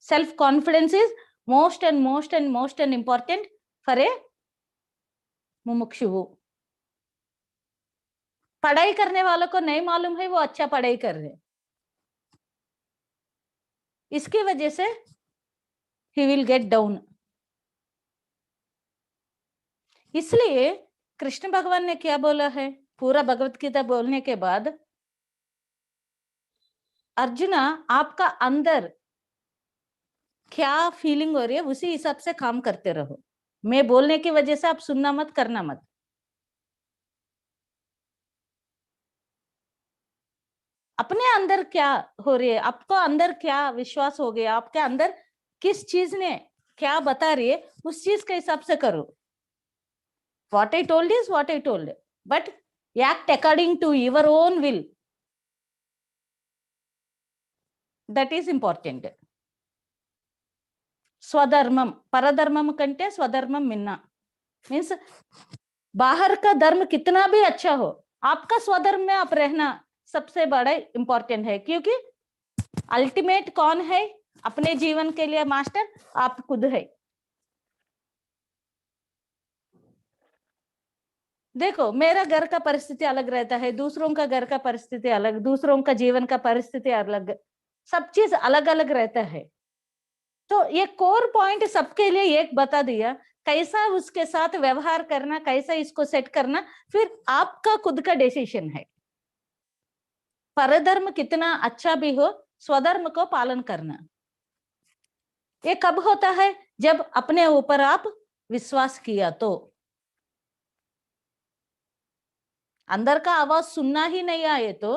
Self confidence is most and important for a मुमुक्षु। पढ़ाई करने वालों को नहीं मालूम है वो अच्छा पढ़ाई कर रहे, इसकी वजह से ही विल गेट डाउन। इसलिए कृष्ण भगवान ने क्या बोला है, पूरा भगवत गीता बोलने के बाद, अर्जुना आपका अंदर क्या फीलिंग हो रही है उसी हिसाब से काम करते रहो। मैं बोलने की वजह से आप सुनना मत, करना मत। अपने अंदर क्या हो रही है, आपको अंदर क्या विश्वास हो गया, आपके अंदर किस चीज ने क्या बता रही है, उस चीज के हिसाब से करो। What I told is what I told, but act according to your own will. That is important. स्वधर्मम, परधर्मम कंटे स्वधर्मम मिन्ना। मीन्स बाहर का धर्म कितना भी अच्छा हो, आपका स्वधर्म में आप रहना सबसे बड़ा इंपॉर्टेंट है। क्योंकि अल्टीमेट कौन है अपने जीवन के लिए मास्टर? आप खुद है। देखो मेरा घर का परिस्थिति अलग रहता है, दूसरों का घर का परिस्थिति अलग, दूसरों का जीवन का परिस्थिति अलग, सब चीज अलग अलग रहता है। तो ये कोर पॉइंट सबके लिए एक बता दिया, कैसा उसके साथ व्यवहार करना, कैसा इसको सेट करना, फिर आपका खुद का डिसीजन है। परधर्म कितना अच्छा भी हो, स्वधर्म को पालन करना। ये कब होता है? जब अपने ऊपर आप विश्वास किया तो। अंदर का आवाज सुनना ही नहीं आए तो,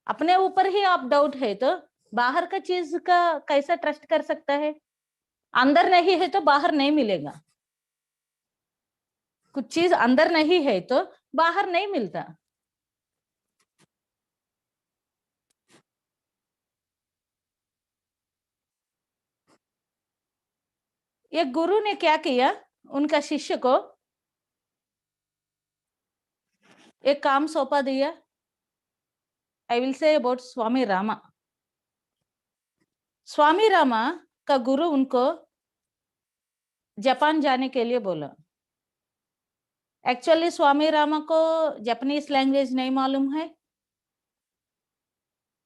अपने ऊपर ही आप डाउट है तो बाहर का चीज का कैसा ट्रस्ट कर सकता है? अंदर नहीं है तो बाहर नहीं मिलेगा। कुछ चीज अंदर नहीं है तो बाहर नहीं मिलता। एक गुरु ने क्या किया, उनका शिष्य को एक काम सौंपा दिया। आई विल से अबाउट स्वामी रामा। स्वामी रामा का गुरु उनको जापान जाने के लिए बोला। एक्चुअली स्वामी रामा को जापानीज लैंग्वेज नहीं मालूम है,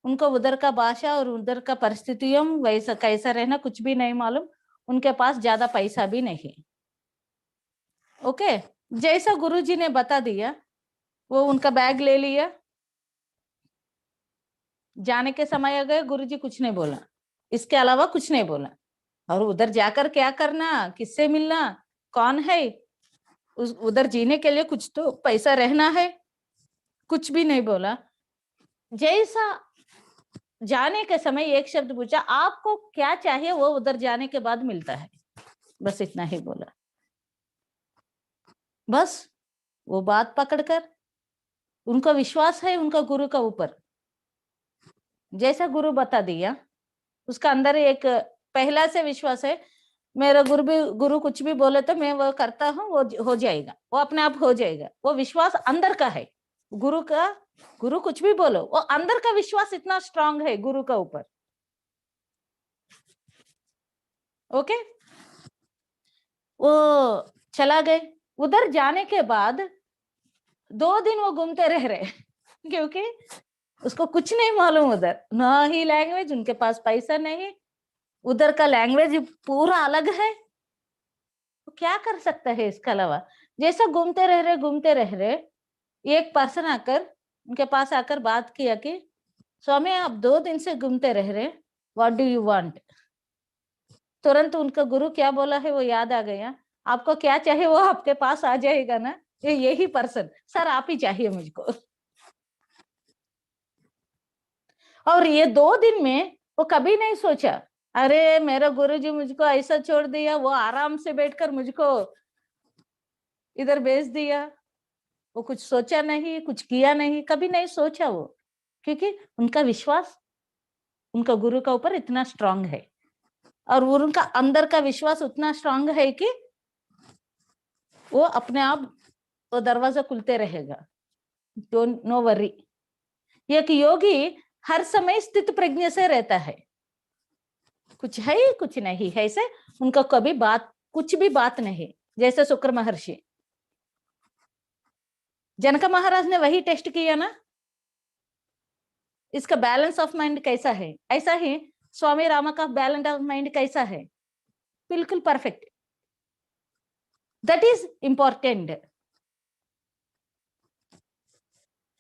उनको उधर का भाषा और उधर का परिस्थितियों वैसा कैसा रहना कुछ भी नहीं मालूम, उनके पास ज्यादा पैसा भी नहीं। ओके, जैसा गुरुजी ने बता दिया वो उनका बैग ले लिया, जाने के समय आ गए, गुरुजी कुछ नहीं बोला, इसके अलावा कुछ नहीं बोला। और उधर जाकर क्या करना, किससे मिलना, कौन है, उधर जीने के लिए कुछ तो पैसा रहना है, कुछ भी नहीं बोला। जैसा जाने के समय एक शब्द पूछा, आपको क्या चाहिए वो उधर जाने के बाद मिलता है, बस इतना ही बोला। बस वो बात पकड़कर उनका विश्वास है उनका गुरु का ऊपर, जैसा गुरु बता दिया उसका अंदर एक पहला से विश्वास है, मेरा गुरु कुछ भी बोले तो मैं वो करता हूँ, वो हो जाएगा, वो अपने आप हो जाएगा। वो विश्वास अंदर का है गुरु कुछ भी बोलो, वो अंदर का विश्वास इतना स्ट्रांग है गुरु का ऊपर। ओके, वो चला गए। उधर जाने के बाद 2 दिन वो घूमते रह रहे क्योंकि उसको कुछ नहीं मालूम, उधर ना ही लैंग्वेज, उनके पास पैसा नहीं, उधर का लैंग्वेज पूरा अलग है, तो क्या कर सकता है इसके अलावा। जैसा घूमते रह रहे एक पर्सन आकर उनके पास आकर बात किया कि स्वामी आप 2 दिन से घूमते रह रहे, व्हाट डू यू वांट। तुरंत उनका गुरु क्या बोला है वो याद आ गया, आपको क्या चाहिए वो आपके पास आ जाएगा ना, यही पर्सन, सर आप ही चाहिए मुझको। और ये 2 दिन में वो कभी नहीं सोचा अरे मेरा गुरुजी मुझको ऐसा छोड़ दिया, वो आराम से बैठकर मुझको इधर भेज दिया, वो कुछ सोचा नहीं, कुछ किया नहीं, कभी नहीं सोचा वो, क्योंकि उनका विश्वास उनका गुरु का ऊपर इतना स्ट्रांग है और उनका अंदर का विश्वास उतना स्ट्रांग है कि वो अपने आप वो दरवाजा खुलते रहेगा, डोंट नो वरी। एक योगी हर समय स्थित प्रज्ञा से रहता है, कुछ है कुछ नहीं है, ऐसे उनका कभी बात कुछ भी बात नहीं। जैसे शुक्र महर्षि, जनक महाराज ने वही टेस्ट किया ना, इसका बैलेंस ऑफ माइंड कैसा है, ऐसा ही स्वामी रामा का बैलेंस ऑफ माइंड कैसा है, बिल्कुल परफेक्ट। That is important.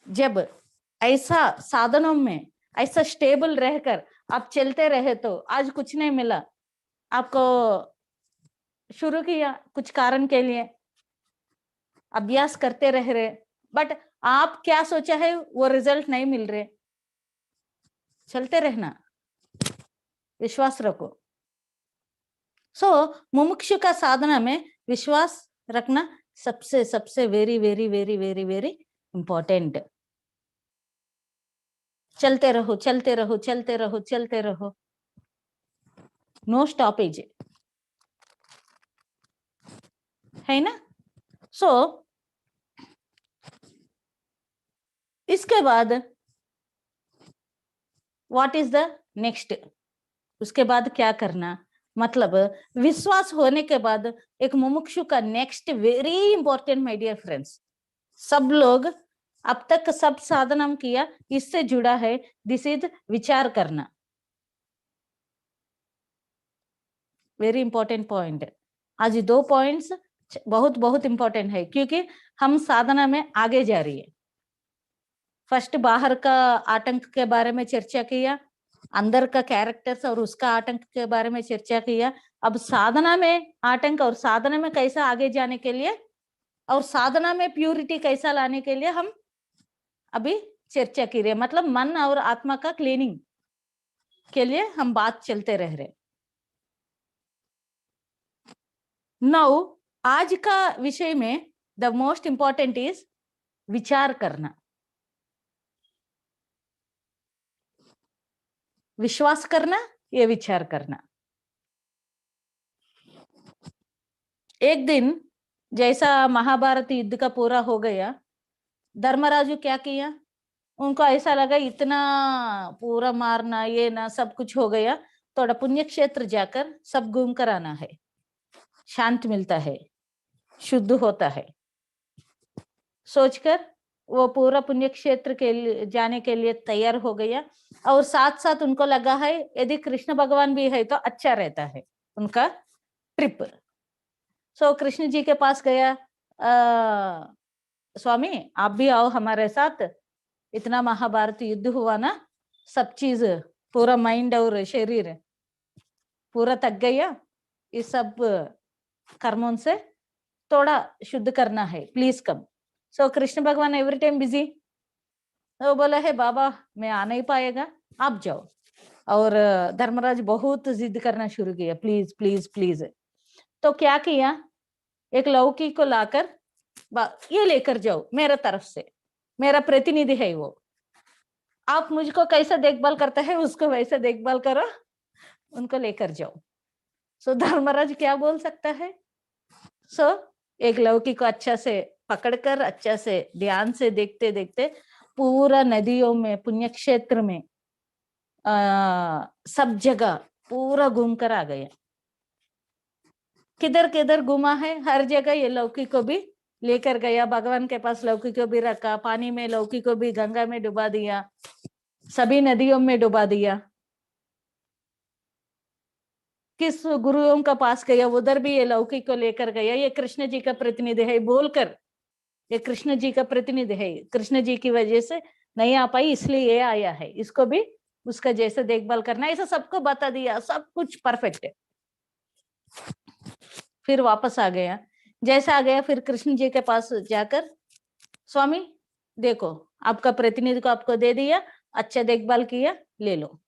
जब ऐसा साधनों में ऐसा स्टेबल रहकर आप चलते रहे, तो आज कुछ नहीं मिला, आपको शुरू किया कुछ कारण के लिए, अभ्यास करते रह रहे, बट आप क्या सोचा है वो रिजल्ट नहीं मिल रहे, चलते रहना, विश्वास रखो। सो मुमुक्षु का साधना में विश्वास रखना सबसे सबसे very very very very very important. चलते रहो चलते रहो चलते रहो चलते रहो, नो स्टॉपेज, है ना। सो इसके बाद व्हाट इज द नेक्स्ट, उसके बाद क्या करना, मतलब विश्वास होने के बाद एक मुमुक्षु का next very important my dear friends, सब लोग अब तक सब साधना किया, इससे जुड़ा है, दिस इज विचार करना, वेरी इंपॉर्टेंट पॉइंट। आज 2 पॉइंट्स बहुत बहुत इंपॉर्टेंट है, क्योंकि हम साधना में आगे जा रही है। फर्स्ट बाहर का आतंक के बारे में चर्चा किया, अंदर का कैरेक्टर्स और उसका आतंक के बारे में चर्चा किया। अब साधना में आतंक और साधना में कैसा आगे जाने के लिए और साधना में प्यूरिटी कैसा लाने के लिए हम अभी चर्चा की रहे, मतलब मन और आत्मा का क्लीनिंग के लिए हम बात चलते रह रहे। नाउ आज का विषय में द मोस्ट इंपॉर्टेंट इज विचार करना, विश्वास करना, ये विचार करना। एक दिन जैसा महाभारत युद्ध का पूरा हो गया, धर्मराजु क्या किया, उनको ऐसा लगा इतना पूरा मारना ये ना सब कुछ हो गया, थोड़ा पुण्य क्षेत्र जाकर सब घूम कर आना है, शांत मिलता है, शुद्ध होता है। सोचकर वो पूरा पुण्य क्षेत्र के लिए जाने के लिए तैयार हो गया। और साथ साथ उनको लगा है यदि कृष्ण भगवान भी है तो अच्छा रहता है उनका ट्रिप। सो कृष्ण जी के पास गया, स्वामी आप भी आओ हमारे साथ, इतना महाभारत युद्ध हुआ ना, सब चीज पूरा माइंड और शरीर पूरा थक गया, इस सब कर्मों से थोड़ा शुद्ध करना है, प्लीज कम। सो कृष्ण भगवान एवरी टाइम बिजी, तो बोला है बाबा मैं आ नहीं पाएगा, आप जाओ। और धर्मराज बहुत जिद करना शुरू किया, प्लीज प्लीज प्लीज। तो क्या किया, एक लौकी को लाकर ये लेकर जाओ मेरे तरफ से, मेरा प्रतिनिधि है वो, आप मुझको कैसा देखभाल करते हैं उसको वैसे देखभाल करो, उनको लेकर जाओ। सो धर्मराज क्या बोल सकता है। सो एक लौकी को अच्छा से पकड़कर अच्छा से ध्यान से देखते देखते पूरा नदियों में पुण्य क्षेत्र में सब जगह पूरा घूम कर आ गया। किधर किधर घुमा है, हर जगह ये लौकी को भी लेकर गया, भगवान के पास लौकी को भी रखा, पानी में लौकी को भी गंगा में डुबा दिया, सभी नदियों में डुबा दिया। किस गुरुओं का पास गया उधर भी ये लौकी को लेकर गया, ये कृष्ण जी का प्रतिनिधि है बोलकर, ये कृष्ण जी का प्रतिनिधि है, कृष्ण जी की वजह से नहीं आ पाई इसलिए ये आया है, इसको भी उसका जैसे देखभाल करना है, ऐसा सबको बता दिया, सब कुछ परफेक्ट है। फिर वापस आ गया, जैसा आ गया फिर कृष्ण जी के पास जाकर, स्वामी देखो आपका प्रतिनिधि को आपको दे दिया, अच्छा देखभाल किया, ले लो।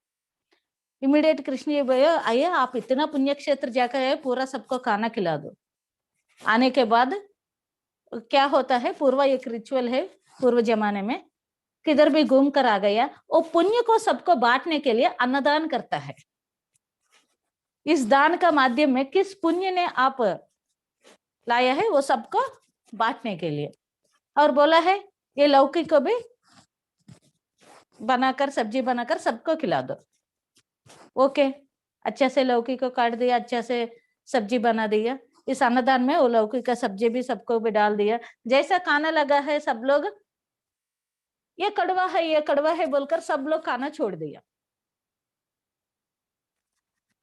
इमीडिएट कृष्ण जी भैया आइए, आप इतना पुण्य क्षेत्र जाकर आए, पूरा सबको खाना खिला दो। आने के बाद क्या होता है, पूर्व एक रिचुअल है पूर्व जमाने में, किधर भी घूम कर आ गया, वो पुण्य को सबको बांटने के लिए अन्नदान करता है। इस दान का माध्यम में किस पुण्य ने आप लाया है वो सबको बांटने के लिए। और बोला है ये लौकी को भी बनाकर सब्जी बनाकर सबको खिला दो। ओके, अच्छा से लौकी को काट दिया, अच्छा से सब्जी बना दिया, इस अन्नदान में वो लौकी का सब्जी भी सबको भी डाल दिया। जैसा खाना लगा है सब लोग ये कड़वा है ये कड़वा है बोलकर सब लोग खाना छोड़ दिया।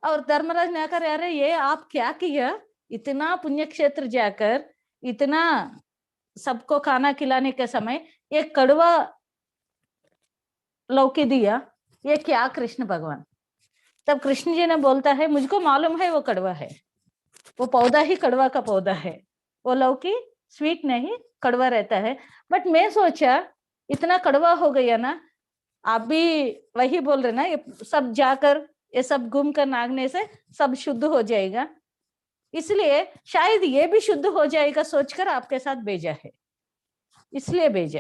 और धर्मराज ने कहा अरे ये आप क्या किया, इतना पुण्य क्षेत्र जाकर इतना सबको खाना खिलाने के समय एक कड़वा लौकी दिया, ये क्या कृष्ण भगवान। तब कृष्ण जी ने बोलता है मुझको मालूम है वो कड़वा है, वो पौधा ही कड़वा का पौधा है, वो लौकी स्वीट नहीं कड़वा रहता है, बट मैं सोचा इतना कड़वा हो गया ना, आप भी वही बोल रहे ना, ये सब जाकर ये सब घूम कर नागने से सब शुद्ध हो जाएगा, इसलिए शायद ये भी शुद्ध हो जाएगा सोचकर आपके साथ भेजा है, इसलिए भेजा।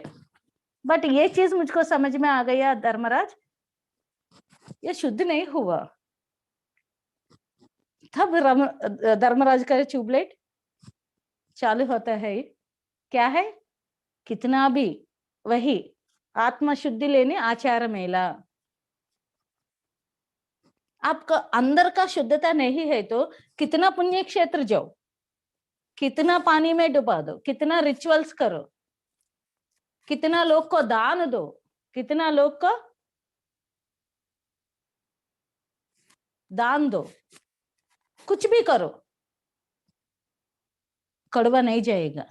बट ये चीज मुझको समझ में आ गया धर्मराज, ये शुद्ध नहीं हुआ। तब धर्मराज का ट्यूबलाइट चालू होता है, क्या है, कितना भी वही आत्मा शुद्धि लेने आचार मेला। आपका अंदर का शुद्धता नहीं है तो कितना पुण्य क्षेत्र जाओ, कितना पानी में डुबा दो, कितना रिचुअल्स करो, कितना लोग को दान दो, कितना लोग को दान दो, कुछ भी करो, कड़वा नहीं जाएगा।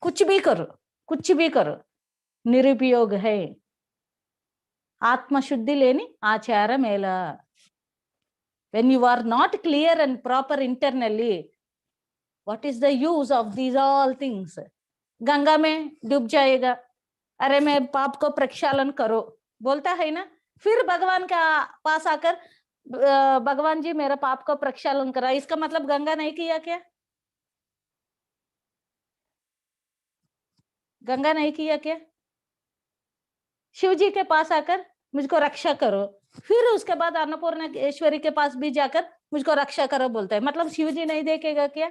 कुछ भी करो, कुछ भी करो, निरुपयोग है। आत्मा शुद्धि लेनी आचार मेला। When you are not clear and proper internally, what is the use of these all things? Ganga में डूब जाएगा, अरे मैं पाप को प्रक्षालन करो बोलता है ना, फिर भगवान का पास आकर भगवान जी मेरा पाप को प्रक्षालन करा, इसका मतलब गंगा नहीं किया क्या? गंगा नहीं किया क्या? शिव जी के पास आकर मुझको रक्षा करो, फिर उसके बाद अन्नपूर्णेश्वरी के पास भी जाकर मुझको रक्षा करो बोलता है, मतलब शिव जी नहीं देखेगा क्या?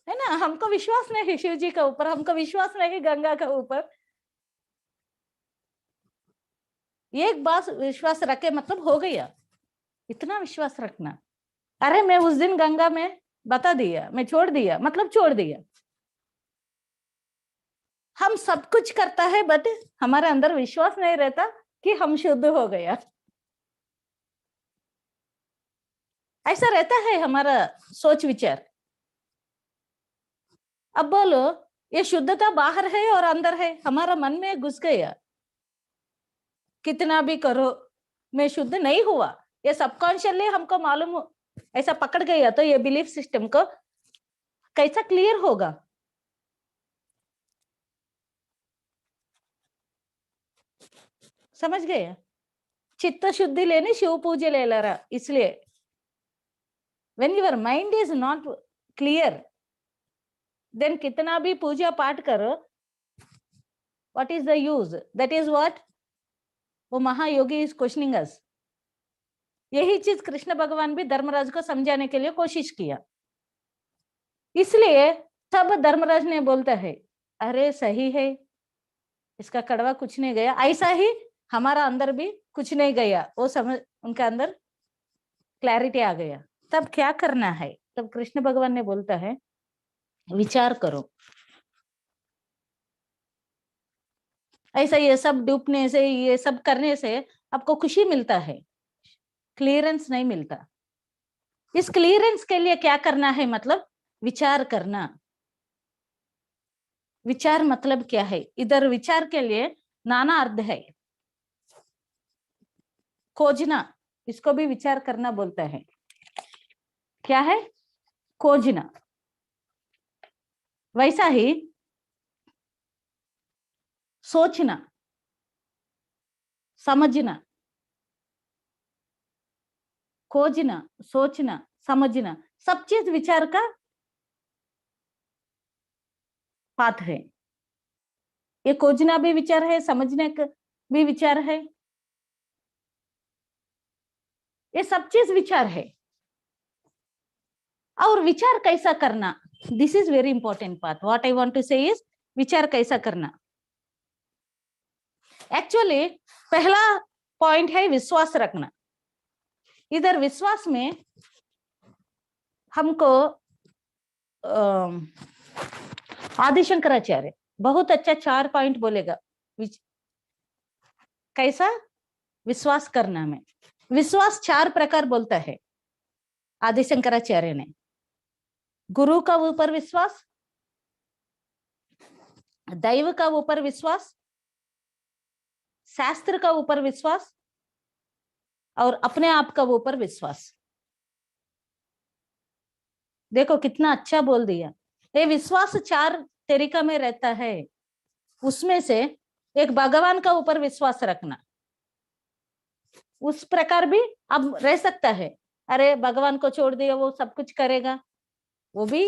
है ना, हमको विश्वास नहीं शिव जी के ऊपर, हमको विश्वास नहीं गंगा के ऊपर। एक बार विश्वास रखे मतलब हो गया, इतना विश्वास रखना। अरे मैं उस दिन गंगा में बता दिया, मैं छोड़ दिया मतलब छोड़ दिया। हम सब कुछ करता है बट हमारे अंदर विश्वास नहीं रहता कि हम शुद्ध हो गया। ऐसा रहता है हमारा सोच विचार। अब बोलो ये शुद्धता बाहर है और अंदर है, हमारा मन में घुस गया। कितना भी करो मैं शुद्ध नहीं हुआ, ये सबकॉन्शियसली हमको मालूम ऐसा पकड़ गया, तो ये बिलीफ सिस्टम को कैसा क्लियर होगा? समझ गए? चित्त शुद्धि लेनी शिव पूजे ले ला रहा। इसलिए when your mind is not clear, then कितना भी पूजा पाठ करो, what is the use? That is what वो महायोगी is questioning us. यही चीज कृष्ण भगवान भी धर्मराज को समझाने के लिए कोशिश किया। इसलिए तब धर्मराज ने बोलता है अरे सही है, इसका कड़वा कुछ नहीं गया, ऐसा ही हमारा अंदर भी कुछ नहीं गया। वो समझ, उनके अंदर क्लैरिटी आ गया। तब क्या करना है? तब कृष्ण भगवान ने बोलता है विचार करो। ऐसा ये सब डूबने से, ये सब करने से आपको खुशी मिलता है, क्लियरेंस नहीं मिलता। इस क्लियरेंस के लिए क्या करना है? मतलब विचार करना। विचार मतलब क्या है? इधर विचार के लिए नाना अर्थ है। खोजना, इसको भी विचार करना बोलता है। क्या है? खोजना। वैसा ही सोचना, समझना, खोजना, सोचना, समझना, सब चीज विचार का पाठ है। ये खोजना भी विचार है, समझने का भी विचार है, ये सब चीज विचार है। और विचार कैसा करना, this is very important part. What I want to say is विचार कैसा करना। एक्चुअली पहला पॉइंट है विश्वास रखना। इधर विश्वास में हमको आदि शंकराचार्य बहुत अच्छा 4 पॉइंट बोलेगा कैसा विश्वास करना में। विश्वास 4 प्रकार बोलता है आदि शंकराचार्य ने। गुरु का ऊपर विश्वास, दैव का ऊपर विश्वास, शास्त्र का ऊपर विश्वास और अपने आप का ऊपर विश्वास। देखो कितना अच्छा बोल दिया। ये विश्वास 4 तरीका में रहता है। उसमें से एक भगवान का ऊपर विश्वास रखना, उस प्रकार भी अब रह सकता है। अरे भगवान को छोड़ दिया, वो सब कुछ करेगा, वो भी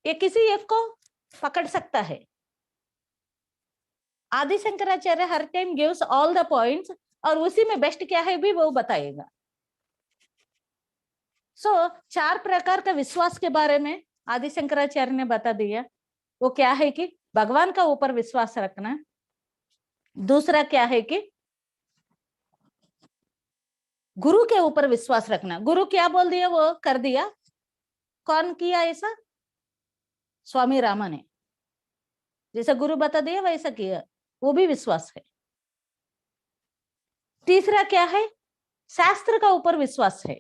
ये किसी एक को पकड़ सकता है। आदि शंकराचार्य हर time gives all the points और उसी में बेस्ट क्या है भी वो बताएगा। सो 4 प्रकार का विश्वास के बारे में आदि शंकराचार्य ने बता दिया। वो क्या है कि भगवान का ऊपर विश्वास रखना। दूसरा क्या है कि गुरु के ऊपर विश्वास रखना। गुरु क्या बोल दिया वो कर दिया। कौन किया ऐसा? स्वामी रामा ने। जैसा गुरु बता दिया वैसा किया, वो भी विश्वास है। तीसरा क्या है? शास्त्र का ऊपर विश्वास है।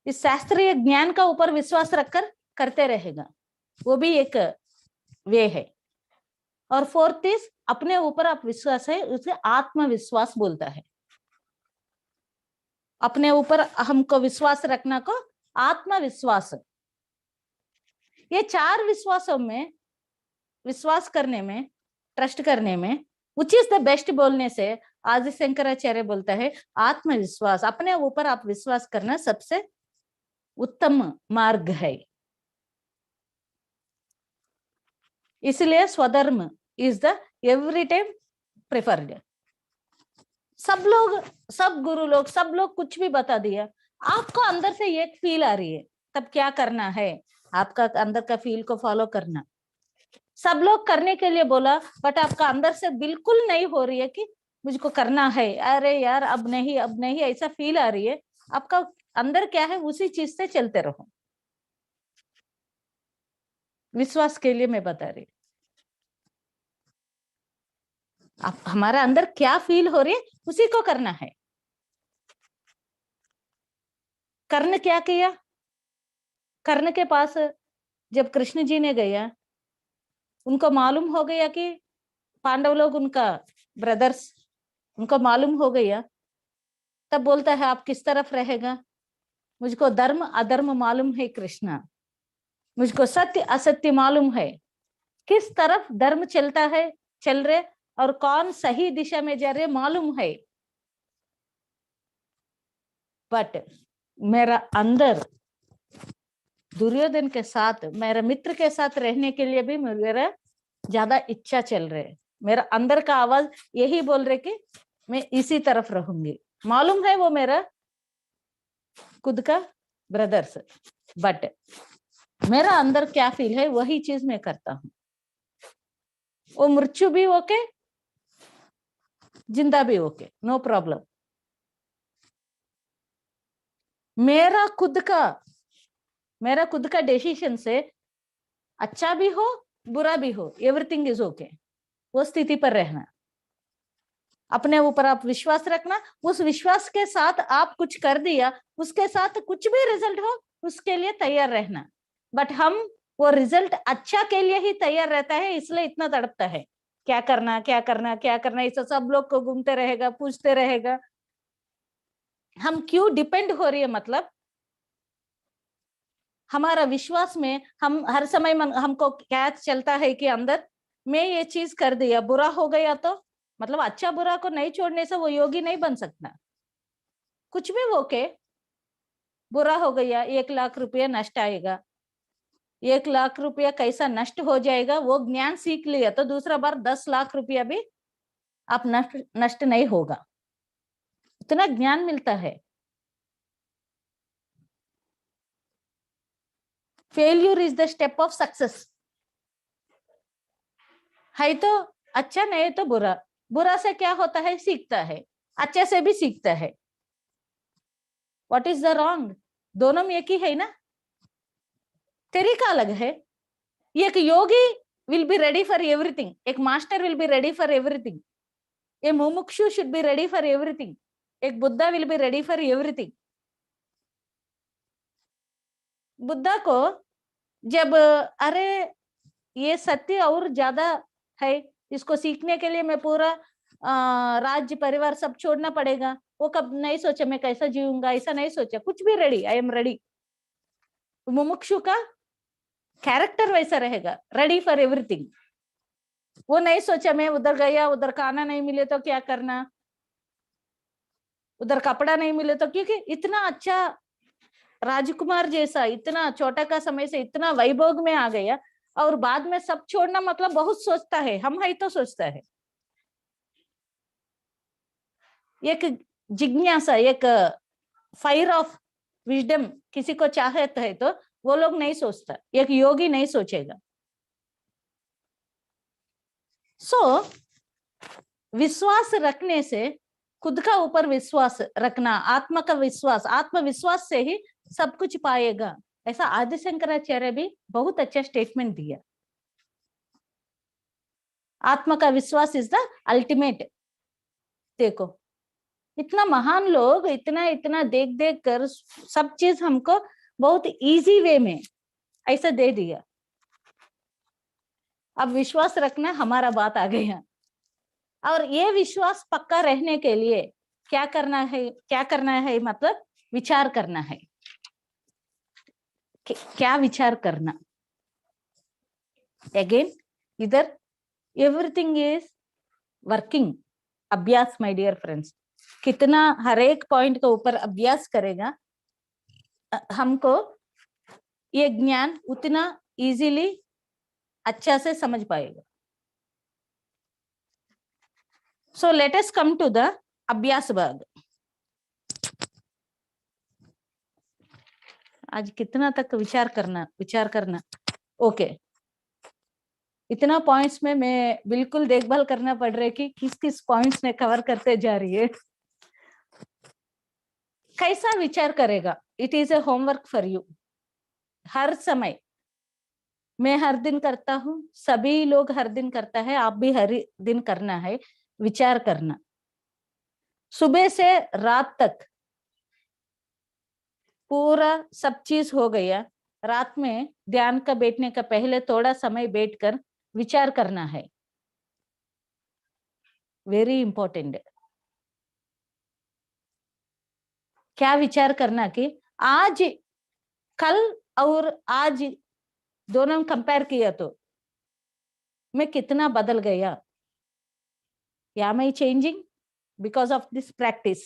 इस शास्त्रीय ज्ञान का ऊपर विश्वास रखकर करते रहेगा, वो भी एक वे है। और 4th इज अपने ऊपर आप विश्वास है, उसे आत्मविश्वास बोलता है। अपने ऊपर हमको विश्वास रखना को आत्मविश्वास। ये 4 विश्वासों में विश्वास करने में, ट्रस्ट करने में which is the बेस्ट बोलने से आदि शंकराचार्य बोलता है आत्मविश्वास, अपने ऊपर आप विश्वास करना सबसे उत्तम मार्ग है। इसलिए स्वधर्म is the every time preferred. सब लोग, सब गुरु लोग, सब लोग कुछ भी बता दिया, आपको अंदर से एक फील आ रही है, तब क्या करना है? आपका अंदर का फील को फॉलो करना। सब लोग करने के लिए बोला बट आपका अंदर से बिल्कुल नहीं हो रही है कि मुझको करना है, अरे यार अब नहीं ऐसा फील आ रही है, आपका अंदर क्या है उसी चीज से चलते रहो। विश्वास के लिए मैं बता रही, आप हमारा अंदर क्या फील हो रही है उसी को करना है। कर्ण क्या किया? कर्ण के पास जब कृष्ण जी ने गया, उनको मालूम हो गया कि पांडव लोग उनका ब्रदर्स, उनको मालूम हो गया, तब बोलता है आप किस तरफ रहेगा? मुझको धर्म अधर्म मालूम है कृष्णा, मुझको सत्य असत्य मालूम है, किस तरफ धर्म चलता है चल रहे और कौन सही दिशा में जा रहे मालूम है। बट मेरा अंदर दुर्योधन के साथ, मेरे मित्र के साथ रहने के लिए भी मेरा ज्यादा इच्छा चल रहे है। मेरा अंदर का आवाज यही बोल रहे कि मैं इसी तरफ रहूंगी। मालूम है वो मेरा खुद का ब्रदर्स, बट मेरा अंदर क्या फील है वही चीज मैं करता हूं। वो मृत्यु भी ओके, जिंदा भी ओके, नो प्रॉब्लम। मेरा खुद का डिसीजन से अच्छा भी हो बुरा भी हो, एवरीथिंग इज ओके। वो स्थिति पर रहना, अपने ऊपर आप विश्वास रखना, उस विश्वास के साथ आप कुछ कर दिया, उसके साथ कुछ भी रिजल्ट हो उसके लिए तैयार रहना। बट हम वो रिजल्ट अच्छा के लिए ही तैयार रहता है, इसलिए इतना तड़पता है क्या करना क्या करना क्या करना, इसे सब लोग को घूमते रहेगा, पूछते रहेगा। हम क्यों डिपेंड हो रही है? मतलब हमारा विश्वास में हम हर समय हमको क्या चलता है कि अंदर मैं ये चीज कर दिया, बुरा हो गया तो मतलब अच्छा बुरा को नहीं छोड़ने से वो योगी नहीं बन सकता। कुछ भी वो के बुरा हो गया, 1,00,000 रुपया नष्ट आएगा, 1,00,000 रुपया कैसा नष्ट हो जाएगा वो ज्ञान सीख लिया तो दूसरा बार 10,00,000 रुपया भी आप नष्ट नहीं होगा, इतना ज्ञान मिलता है। Failure is the step of success. है तो अच्छा, नहीं तो बुरा। बुरा से क्या होता है? सीखता है, अच्छे से भी सीखता है। What is the wrong? दोनों में एक ही है ना, तरीका अलग है। एक yogi will be ready for everything, एक master will be ready for everything, a mumukshu should be ready for everything, एक Buddha will be ready for everything. Buddha को जब अरे ये सत्य और ज्यादा है, इसको सीखने के लिए मैं पूरा राज्य परिवार सब छोड़ना पड़ेगा, वो कब नहीं सोचा मैं कैसा जीऊंगा, ऐसा नहीं सोचा, कुछ भी रेडी, आई एम रेडी। मुमुक्षु का कैरेक्टर वैसा रहेगा, रेडी फॉर एवरीथिंग। वो नहीं सोचा मैं उधर गया, उधर खाना नहीं मिले तो क्या करना, उधर कपड़ा नहीं मिले तो, क्योंकि इतना अच्छा राजकुमार जैसा इतना छोटा का समय से इतना वैभोग में आ गया और बाद में सब छोड़ना मतलब बहुत सोचता है, हम है तो सोचता है। एक जिज्ञासा, एक फायर ऑफ विजडम किसी को चाहता है तो वो लोग नहीं सोचता, एक योगी नहीं सोचेगा। सो विश्वास रखने से, खुद का ऊपर विश्वास रखना, आत्मा का विश्वास, आत्मविश्वास से ही सब कुछ पाएगा। ऐसा आदि शंकराचार्य भी बहुत अच्छा स्टेटमेंट दिया। आत्मा का विश्वास इज द अल्टीमेट। देखो इतना महान लोग इतना इतना देख देख कर सब चीज हमको बहुत इजी वे में ऐसा दे दिया। अब विश्वास रखना हमारा बात आ गया, और ये विश्वास पक्का रहने के लिए क्या करना है? क्या करना है मतलब विचार करना है। क्या विचार करना? अगेन इधर एवरीथिंग इज वर्किंग। अभ्यास माय डियर फ्रेंड्स, कितना हर एक पॉइंट के ऊपर अभ्यास करेगा हमको ये ज्ञान उतना इजीली अच्छा से समझ पाएगा। So let us come to the अभ्यास भाग। आज कितना तक विचार करना ओके। इतना पॉइंट्स में मैं बिल्कुल देखभाल करना पड़ रहा है कि किस किस पॉइंट्स ने कवर करते जा रही है। कैसा विचार करेगा, it is a homework for you. हर समय मैं हर दिन करता हूँ, सभी लोग हर दिन करता है, आप भी हर दिन करना है, विचार करना। सुबह से रात तक पूरा सब चीज हो गया, रात में ध्यान का बैठने का पहले थोड़ा समय बैठकर विचार करना है, वेरी इंपॉर्टेंट। क्या विचार करना कि आज, कल और आज दोनों कंपेयर किया तो मैं कितना बदल गया। Am I changing because of this practice?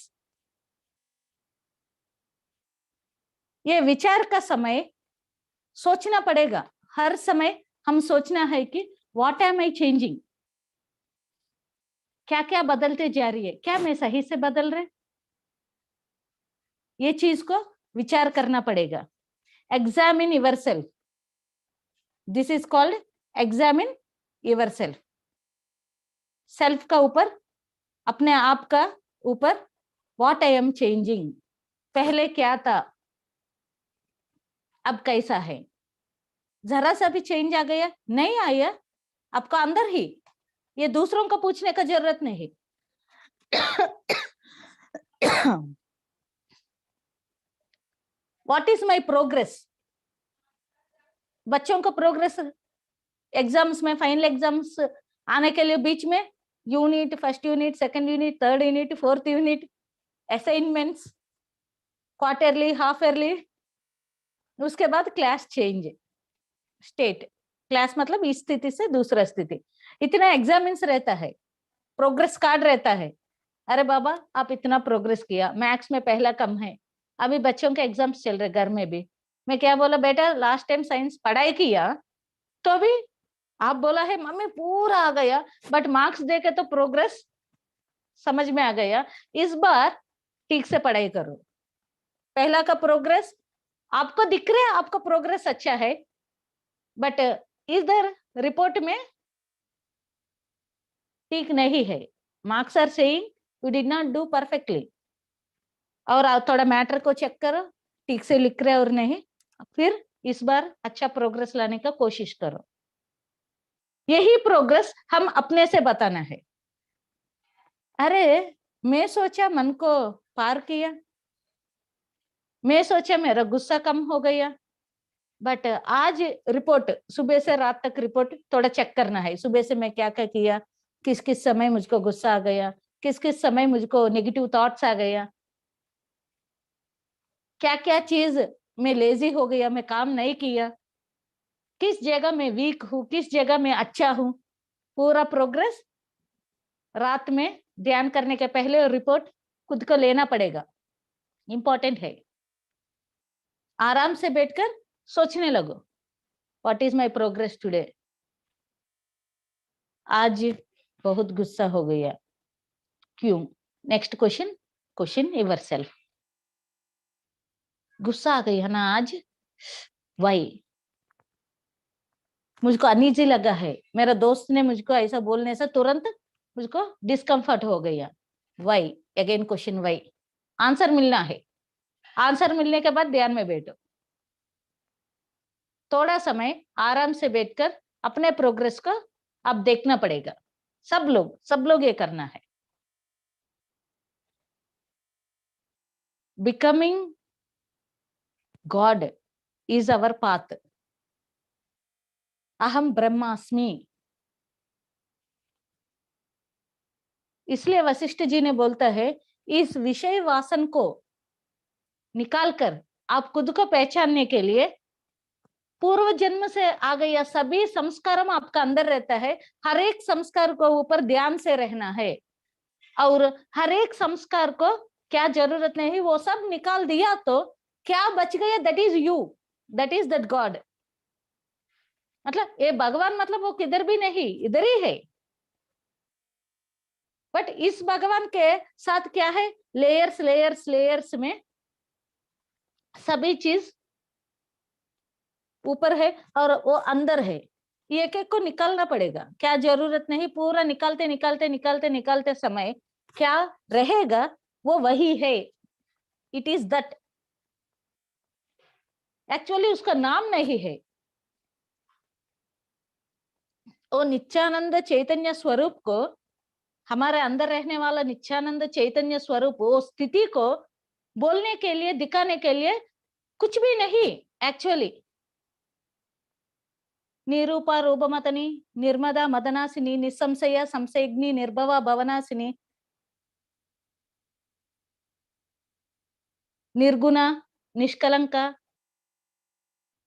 ये विचार का समय सोचना पड़ेगा। हर समय हम सोचना है कि व्हाट एम आई चेंजिंग, क्या क्या बदलते जा रही है, क्या मैं सही से बदल रहे, ये चीज को विचार करना पड़ेगा। Examine your self, this is called examine your self. Self का ऊपर, अपने आप का ऊपर, व्हाट आई एम चेंजिंग, पहले क्या था अब कैसा है। जरा सा भी चेंज आ गया, नहीं आया, आपका अंदर ही, ये दूसरों को पूछने का जरूरत नहीं। व्हाट इज माई प्रोग्रेस, बच्चों को प्रोग्रेस एग्जाम्स में, फाइनल एग्जाम्स आने के लिए बीच में unit, first unit, second unit, third unit, fourth unit, assignments, quarterly, half yearly, उसके बाद क्लास चेंज, स्टेट क्लास मतलब इस स्थिति से दूसरा स्थिति, इतना एग्जामिन्स रहता है, प्रोग्रेस कार्ड रहता है। अरे बाबा आप इतना प्रोग्रेस किया, मैथ्स में पहला कम है, अभी बच्चों के एग्जाम्स चल रहे घर में भी। मैं क्या बोला, बेटा लास्ट टाइम साइंस पढ़ाई किया तो भी आप बोला है मम्मी पूरा आ गया, बट मार्क्स देके तो प्रोग्रेस समझ में आ गया। इस बार ठीक से पढ़ाई करो। पहला का प्रोग्रेस आपको दिख रहा है, आपका प्रोग्रेस अच्छा है, बट इधर रिपोर्ट में ठीक नहीं है। Marks are saying you did not do perfectly, और थोड़ा मैटर को चेक करो, ठीक से लिख रहे और नहीं, फिर इस बार अच्छा प्रोग्रेस लाने का कोशिश करो। यही प्रोग्रेस हम अपने से बताना है। अरे मैं सोचा मन को पार किया, मैं सोचा मेरा गुस्सा कम हो गया, बट आज रिपोर्ट, सुबह से रात तक रिपोर्ट थोड़ा चेक करना है। सुबह से मैं क्या क्या किया, किस किस समय मुझको गुस्सा आ गया, किस किस समय मुझको नेगेटिव थॉट्स आ गया, क्या क्या चीज मैं लेजी हो गया, मैं काम नहीं किया, किस जगह में वीक हूँ, किस जगह में अच्छा हूँ। पूरा प्रोग्रेस रात में ध्यान करने के पहले रिपोर्ट खुद को लेना पड़ेगा, इंपॉर्टेंट है। आराम से बैठकर सोचने लगो, what is my progress today. आज बहुत गुस्सा हो गया, क्यों? Next question, question yourself. गुस्सा आ गया ना आज, वाई? मुझको अनईजी लगा है, मेरा दोस्त ने मुझको ऐसा बोलने से तुरंत मुझको डिस्कम्फर्ट हो गया, why? Again question why, answer मिलना है। आंसर मिलने के बाद ध्यान में बैठो, थोड़ा समय आराम से बैठकर अपने प्रोग्रेस को अब देखना पड़ेगा। सब लोग ये करना है। Becoming God is our path, अहम ब्रह्मास्मि। इसलिए वशिष्ठ जी ने बोलता है, इस विषय वासन को निकालकर आप खुद को पहचानने के लिए पूर्व जन्म से आ गया सभी संस्कार आपका अंदर रहता है। हर एक संस्कार को ऊपर ध्यान से रहना है, और हर एक संस्कार को क्या जरूरत नहीं वो सब निकाल दिया तो क्या बच गया? That is you, that is that God. मतलब ये भगवान मतलब वो किधर भी नहीं, इधर ही है। बट इस भगवान के साथ क्या है? लेयर्स लेयर्स लेयर्स में सभी चीज ऊपर है और वो अंदर है। एक एक को निकालना पड़ेगा, क्या जरूरत नहीं, पूरा निकालते निकालते निकालते निकालते समय क्या रहेगा वो वही है, इट इज दैट। एक्चुअली उसका नाम नहीं है, वो नित्यानंद चैतन्य स्वरूप को, हमारे अंदर रहने वाला नित्यानंद चैतन्य स्वरूप, वो स्थिति को बोलने के लिए, दिखाने के लिए कुछ भी नहीं एक्चुअली। निरूपा रूपमतनी, निर्मदा मदनासिनी, निसंशय संशयग्नि, निर्भवा भवनासिनी, निर्गुण निष्कलंका,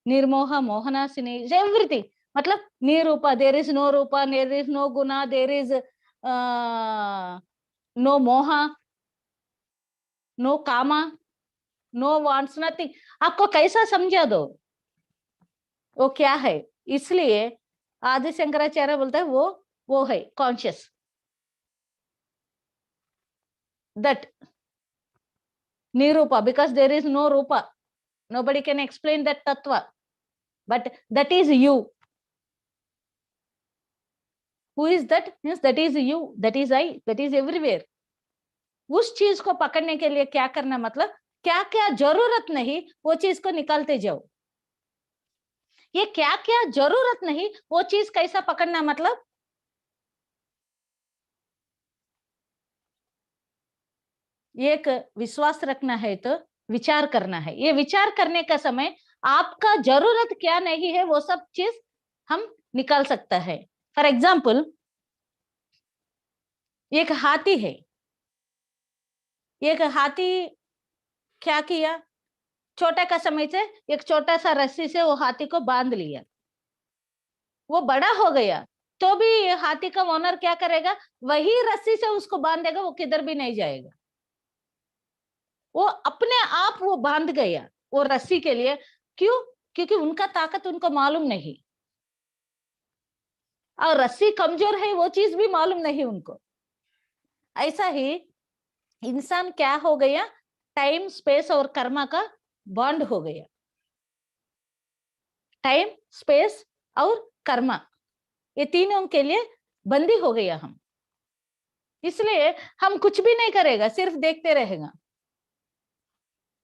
निर्मोह मोहनासिनी, एवरीथिंग। मतलब निरूपा, there is no rupa, there is no guna, there is no moha, no kama, no wants, nothing. आपको कैसा समझा दो वो क्या है। इसलिए आदि शंकराचार्य बोलते हैं वो है conscious, that nirupa, because there is no rupa, nobody can explain that tattva, but that is you. Who is that? Yes, that is you, that is I, that is everywhere. उस चीज को पकड़ने के लिए क्या करना, मतलब क्या क्या जरूरत नहीं वो चीज को निकालते जाओ। ये क्या क्या जरूरत नहीं वो चीज कैसा पकड़ना, मतलब एक विश्वास रखना है तो विचार करना है। ये विचार करने का समय आपका जरूरत क्या नहीं है वो सब चीज हम निकाल सकता है। फॉर एग्जाम्पल, एक हाथी है, एक हाथी क्या किया, छोटा का समय से एक छोटा सा रस्सी से वो हाथी को बांध लिया, वो बड़ा हो गया तो भी हाथी का ओनर क्या करेगा, वही रस्सी से उसको बांधेगा, वो किधर भी नहीं जाएगा। वो अपने आप वो बांध गया वो रस्सी के लिए, क्यों? क्योंकि उनका ताकत उनको मालूम नहीं, और रस्सी कमजोर है वो चीज भी मालूम नहीं उनको। ऐसा ही इंसान क्या हो गया, टाइम स्पेस और कर्मा का बॉन्ड हो गया। टाइम स्पेस और कर्मा ये तीनों के लिए बंदी हो गया हम। इसलिए हम कुछ भी नहीं करेगा, सिर्फ देखते रहेगा,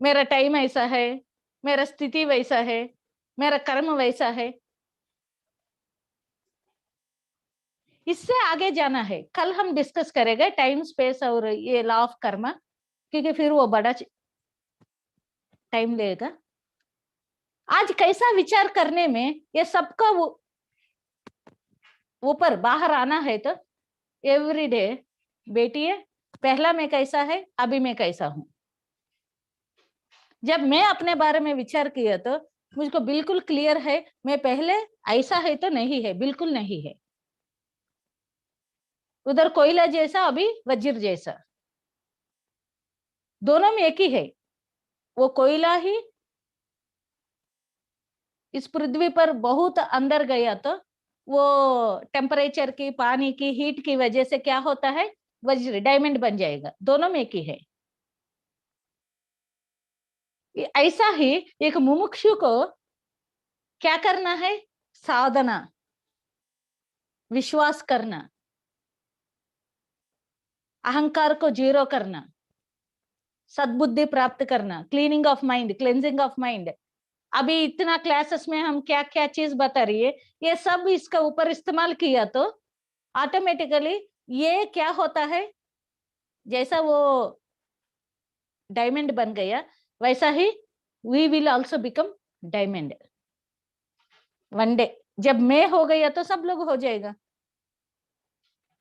मेरा टाइम ऐसा है, मेरा स्थिति वैसा है, मेरा कर्म वैसा है। इससे आगे जाना है, कल हम डिस्कस करेंगे टाइम स्पेस और ये लॉ ऑफ कर्मा, क्योंकि फिर वो बड़ा टाइम लेगा। आज कैसा विचार करने में ये सबका वो ऊपर बाहर आना है, तो एवरी डे बेटी है, पहला मैं कैसा है, अभी मैं कैसा हूं। जब मैं अपने बारे में विचार किया तो मुझको बिल्कुल क्लियर है, मैं पहले ऐसा है तो नहीं है, बिल्कुल नहीं है। उधर कोयला जैसा, अभी वज्र जैसा, दोनों में एक ही है। वो कोयला ही इस पृथ्वी पर बहुत अंदर गया तो वो टेम्परेचर की, पानी की हीट की वजह से क्या होता है, वज्र डायमंड बन जाएगा। दोनों में एक ही है। ऐसा ही एक मुमुक्षु को क्या करना है, साधना, विश्वास करना, अहंकार को जीरो करना, सद्बुद्धि प्राप्त करना, cleaning of mind, cleansing of mind. अभी इतना क्लासेस में हम क्या क्या चीज बता रही है, ये सब इसका ऊपर इस्तेमाल किया तो ऑटोमेटिकली ये क्या होता है, जैसा वो डायमंड बन गया वैसा ही we will also become diamond one day. जब मैं हो गया तो सब लोग हो जाएगा,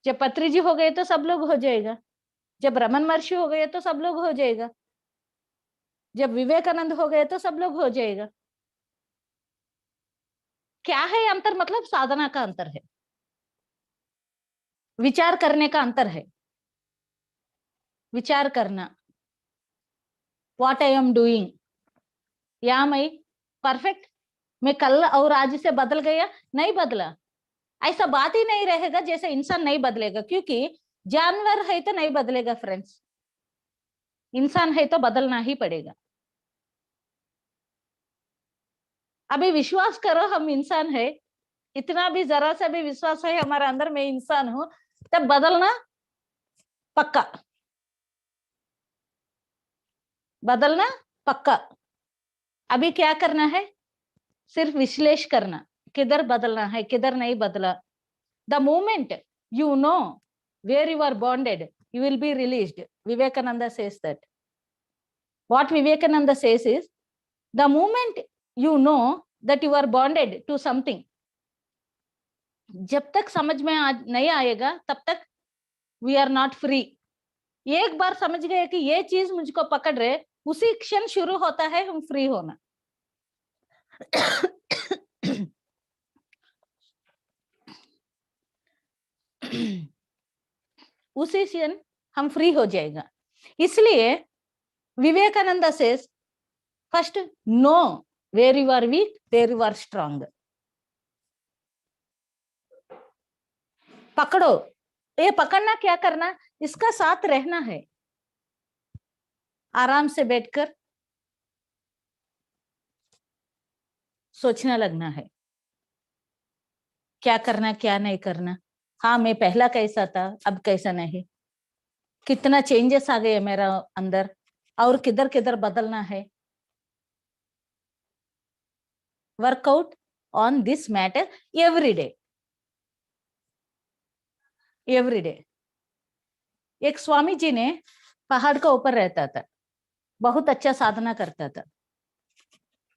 जब पत्री जी हो गए तो सब लोग हो जाएगा, जब रमन महर्षि हो गए तो सब लोग हो जाएगा, जब विवेकानंद हो गए तो सब लोग हो जाएगा। क्या है अंतर, मतलब साधना का अंतर है, विचार करने का अंतर है। विचार करना, व्हाट आई एम डूइंग, या मैं परफेक्ट, मैं कल और आज से बदल गया, नहीं बदला, ऐसा बात ही नहीं रहेगा। जैसे इंसान नहीं बदलेगा, क्योंकि जानवर है तो नहीं बदलेगा फ्रेंड्स, इंसान है तो बदलना ही पड़ेगा। अभी विश्वास करो हम इंसान है, इतना भी जरा सा भी विश्वास है हमारे अंदर मैं इंसान हूं, तब बदलना पक्का, बदलना पक्का। अभी क्या करना है, सिर्फ विश्लेषण करना, किधर बदलना है किधर नहीं बदला। The moment you know where you are bonded you will be released. Vivekananda says that. What Vivekananda says is, the moment you know that you are bonded to something, जब तक समझ में नहीं आएगा तब तक we are not free. एक बार समझ गए कि ये चीज मुझको पकड़ रहे, उसी क्षण शुरू होता है हम फ्री होना। उसी क्षण हम फ्री हो जाएगा। इसलिए Vivekananda says, first know where you are weak, where you are strong. पकड़ो, ये पकड़ना क्या करना, इसका साथ रहना है। आराम से बैठकर सोचने लगना है, क्या करना क्या नहीं करना। हाँ, मैं पहला कैसा था अब कैसा नहीं, कितना चेंजेस आ गए मेरा अंदर, और किधर किधर बदलना है। Workout on this matter every day, every day. एक स्वामी जी ने पहाड़ के ऊपर रहता था, बहुत अच्छा साधना करता था,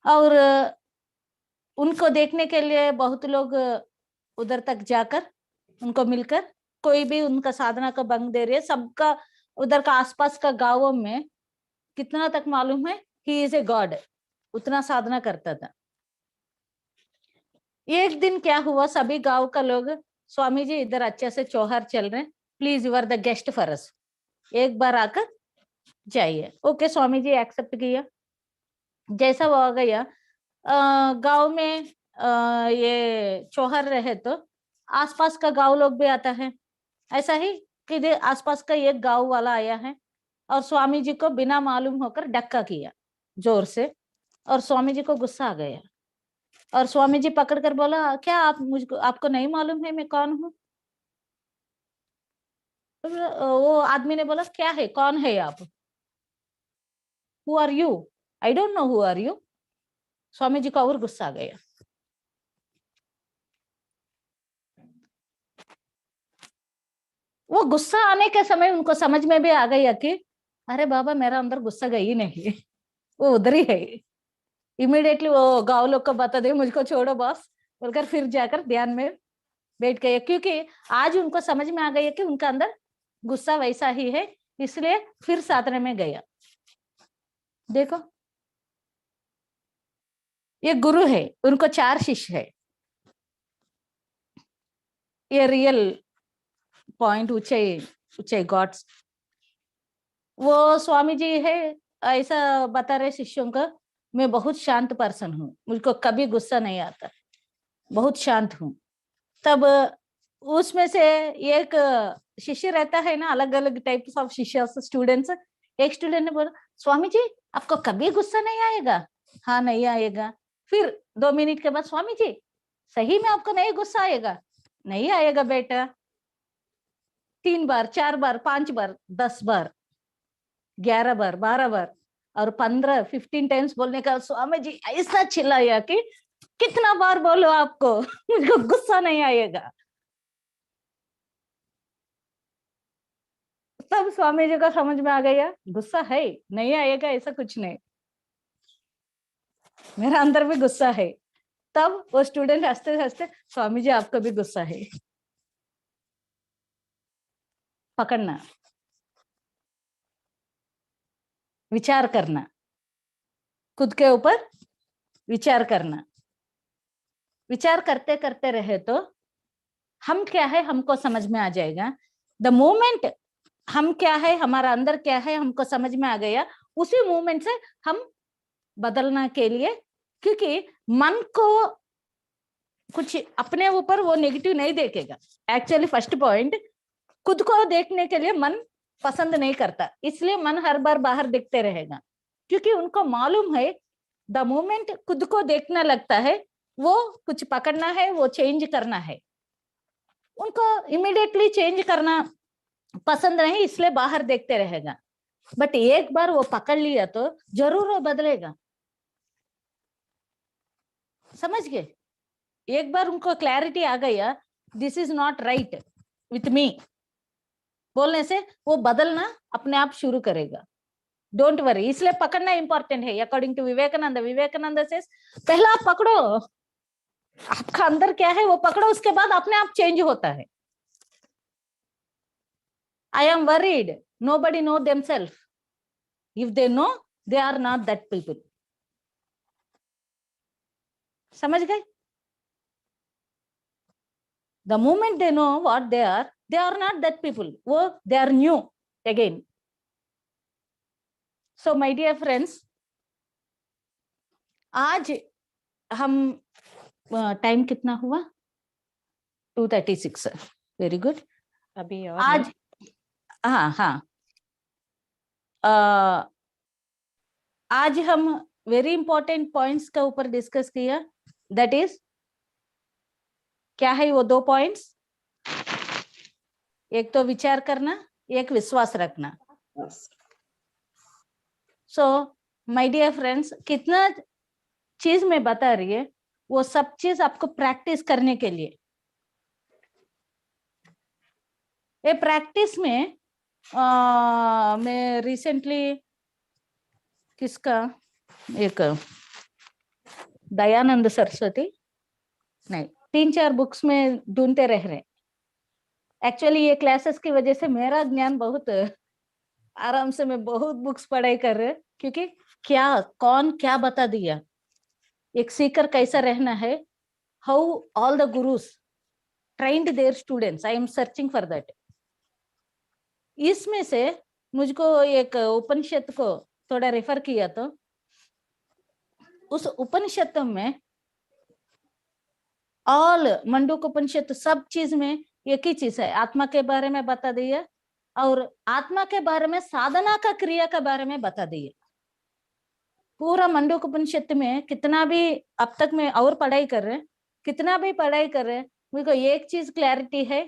और उनको देखने के लिए बहुत लोग उधर तक जाकर उनको मिलकर, कोई भी उनका साधना का भंग दे रही है, सबका उधर का आसपास का गांवों में कितना तक मालूम है ही इज ए गॉड, उतना साधना करता था। एक दिन क्या हुआ, सभी गांव का लोग, स्वामी जी इधर अच्छे से त्योहार चल रहे हैं, please you are the guest for us, एक बार आकर जाइए। ओके, स्वामी जी एक्सेप्ट किया। जैसा वो आ गया गांव में, ये त्योहार रहे तो आसपास का गांव लोग भी आता है। ऐसा ही कि आसपास का एक गांव वाला आया है और स्वामी जी को बिना मालूम होकर धक्का किया जोर से, और स्वामी जी को गुस्सा आ गया, और स्वामी जी पकड़कर बोला, क्या आप मुझको, आपको नहीं मालूम है मैं कौन हूँ? वो आदमी ने बोला, क्या है, कौन है आप? Who are you? I don't know who are you. Swami ji को और गुस्सा आ गया। वो गुस्सा आने के समय उनको समझ में भी आ गया कि अरे बाबा, मेरा अंदर गुस्सा गई नहीं, वो उधर ही है। इमीडिएटली वो गांव लोग को बता दे, मुझको छोड़ो बॉस बोलकर फिर जाकर ध्यान में बैठ गए, क्योंकि आज उनको समझ में आ गया कि उनका अंदर गुस्सा वैसा ही है, इसलिए फिर साधना में गया। देखो, ये गुरु है, उनको 4 शिष्य है। ये रियल पॉइंट, ऊंचे गॉड्स। वो स्वामी जी है, ऐसा बता रहे शिष्यों को, मैं बहुत शांत पर्सन हूँ, मुझको कभी गुस्सा नहीं आता, बहुत शांत हूँ। तब उसमें से एक शिष्य रहता है ना, अलग अलग टाइप्स ऑफ शिष्य स्टूडेंट्स। एक स्टूडेंट ने बोला, स्वामी जी आपको कभी गुस्सा नहीं आएगा? हाँ, नहीं आएगा। फिर 2 मिनट के बाद, स्वामी जी सही में आपको नहीं गुस्सा आएगा? नहीं आएगा बेटा। 3 बार, 4 बार, 5 बार, 10 बार, 11 बार, 12 बार और 15 टाइम्स बोलने का स्वामी जी ऐसा चिल्लाया कि कितना बार बोलो आपको मुझको गुस्सा नहीं आएगा। तब स्वामी जी को समझ में आ गया, गुस्सा है, नहीं आएगा ऐसा कुछ नहीं, मेरा अंदर भी गुस्सा है। तब वो स्टूडेंट हंसते हंसते, स्वामी जी आपको भी गुस्सा है। पकड़ना, विचार करना, खुद के ऊपर विचार करना। विचार करते करते रहे तो हम क्या है हमको समझ में आ जाएगा। द मोमेंट हम क्या है, हमारा अंदर क्या है हमको समझ में आ गया, उसी मोमेंट से हम बदलना के लिए, क्योंकि मन को कुछ अपने ऊपर वो नेगेटिव नहीं देखेगा। एक्चुअली फर्स्ट पॉइंट, खुद को देखने के लिए मन पसंद नहीं करता, इसलिए मन हर बार बाहर देखते रहेगा, क्योंकि उनको मालूम है द मोमेंट खुद को देखना लगता है वो कुछ पकड़ना है, वो चेंज करना है, उनको इमीडिएटली चेंज करना पसंद नहीं, इसलिए बाहर देखते रहेगा। बट एक बार वो पकड़ लिया तो जरूर वो बदलेगा। समझ गए? एक बार उनको क्लैरिटी आ गया, this is not right with me बोलने से वो बदलना अपने आप शुरू करेगा। डोंट वरी, इसलिए पकड़ना इंपॉर्टेंट है। अकॉर्डिंग टू विवेकानंद, विवेकानंद से पहला आप पकड़ो, आपका अंदर क्या है वो पकड़ो, उसके बाद अपने आप चेंज होता है। I am worried. Nobody know themselves. If they know, they are not that people. समझ गए? The moment they know what they are not that people. वो they are new again. So my dear friends, आज हम time कितना हुआ? 2:36. Very good. अभी और आज हाँ आज हम वेरी इंपॉर्टेंट पॉइंट्स का ऊपर डिस्कस किया। दैट इज क्या है वो 2 पॉइंट्स? एक तो विचार करना, एक विश्वास रखना। सो माय डियर फ्रेंड्स, कितना चीज मैं बता रही है वो सब चीज आपको प्रैक्टिस करने के लिए। ये प्रैक्टिस में मैं रिसेंटली किसका एक दयानंद सरस्वती नहीं 3-4 बुक्स में ढूंढते रह रहे। एक्चुअली ये क्लासेस की वजह से मेरा ज्ञान बहुत आराम से, मैं बहुत बुक्स पढ़ाई कर रहे, क्योंकि क्या कौन क्या बता दिया, एक सीकर कैसा रहना है, how all the gurus trained their students, I am searching for that. इसमें से मुझको एक उपनिषद को थोड़ा रेफर किया, तो उस उपनिषद में ऑल मंडूक उपनिषद सब चीज में एक ही चीज है, आत्मा के बारे में बता दिया और आत्मा के बारे में साधना का क्रिया के बारे में बता दिया। पूरा मंडूक उपनिषद में कितना भी अब तक मैं और पढ़ाई कर रहे, कितना भी पढ़ाई कर रहे, मुझको एक चीज क्लैरिटी है,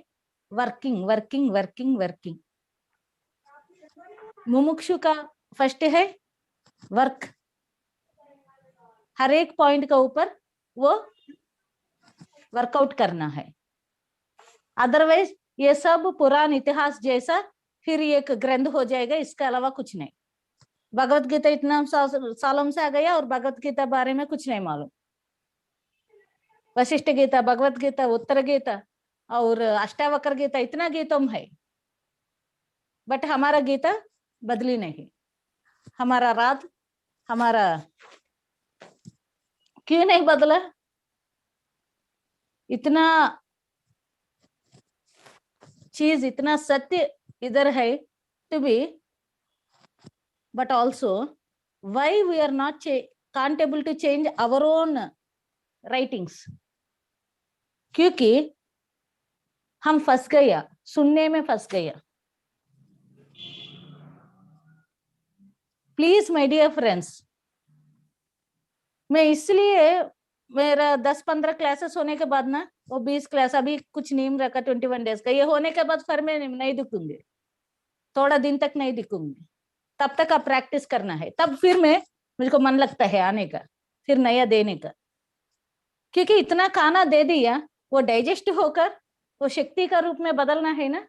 वर्किंग वर्किंग वर्किंग वर्किंग। मुमुक्षु का फर्स्ट है वर्क, हर एक पॉइंट के ऊपर वो वर्कआउट करना है। अदरवाइज ये सब पुरान इतिहास जैसा फिर एक ग्रंथ हो जाएगा, इसके अलावा कुछ नहीं। भगवत गीता इतना सालों से आ गया और भगवत गीता बारे में कुछ नहीं मालूम। वशिष्ठ गीता, भगवत गीता, उत्तर गीता और अष्टावक्र गीता, इतना गीतों है, बट हमारा गीता बदली नहीं। हमारा रात हमारा क्यों नहीं बदला? इतना चीज, इतना सत्य इधर है to be, but also why we are not can't able to change our own writings? क्योंकि हम फंस गया, सुनने में फंस गया। प्लीज माय डियर फ्रेंड्स, मैं इसलिए मेरा 10-15 क्लासेस होने के बाद ना, वो 20 क्लास अभी कुछ नियम रखा 21 डेज का, ये होने के बाद फिर मैं नहीं दिखूंगी, थोड़ा दिन तक नहीं दिखूंगी, तब तक आप प्रैक्टिस करना है, तब फिर मुझको मन लगता है आने का, फिर नया देने का। क्योंकि इतना खाना दे दिया, वो डाइजेस्ट होकर वो शक्ति का रूप में बदलना है ना।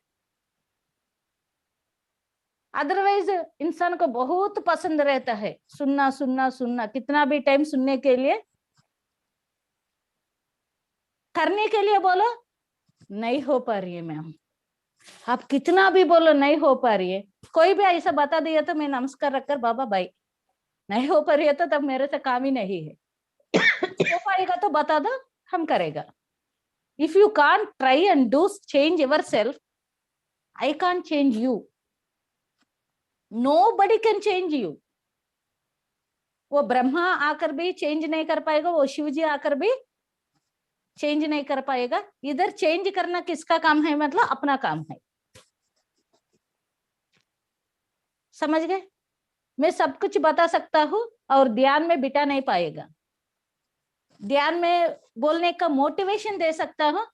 अदरवाइज इंसान को बहुत पसंद रहता है सुनना सुनना सुनना, कितना भी टाइम सुनने के लिए, करने के लिए बोलो नहीं हो पा रही है मैम, आप कितना भी बोलो नहीं हो पा रही है। कोई भी ऐसा बता दिया तो मैं नमस्कार रखकर बाबा बाई, नहीं हो पा रही है तो तब मेरे से काम ही नहीं है। हो पाएगा तो बता दो, हम करेगा। If you can't try and do change yourself, I can't change you, nobody can change you. वो ब्रह्मा आकर भी चेंज नहीं कर पाएगा, वो शिव जी आकर भी चेंज नहीं कर पाएगा। इधर चेंज करना किसका काम है? मतलब अपना काम है। समझ गए? मैं सब कुछ बता सकता हूँ और ध्यान में बिठा नहीं पाएगा। ध्यान में बोलने का मोटिवेशन दे सकता हूँ,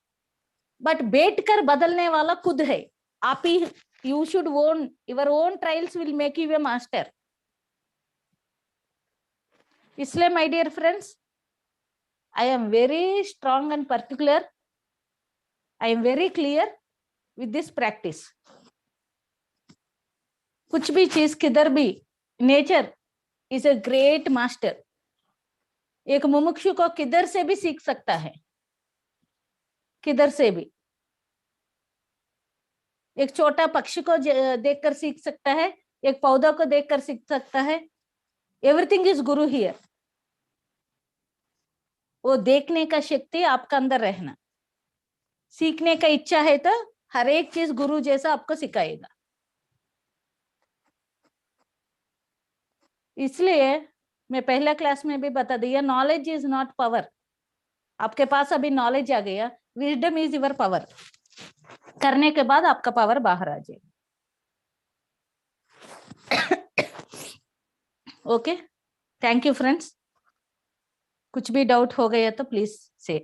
बट बैठकर बदलने वाला खुद है आप ही। You should own your own trials will make you a master. इसलिए my dear friends, I am very strong and particular, I am very clear with this practice. कुछ भी चीज किधर भी, nature is a great master. एक मुमुक्षु को किधर से भी सीख सकता है, किधर से भी। एक छोटा पक्षी को देखकर सीख सकता है, एक पौधा को देखकर सीख सकता है। Everything is Guru here. वो देखने का शक्ति आपका अंदर रहना, सीखने का इच्छा है तो हर एक चीज गुरु जैसा आपको सिखाएगा। इसलिए मैं पहला क्लास में भी बता दिया, नॉलेज इज नॉट पावर। आपके पास अभी नॉलेज आ गया, विजडम इज योर पावर। करने के बाद आपका पावर बाहर आ जाएगा। Okay, thank you friends. कुछ भी डाउट हो गया तो प्लीज से।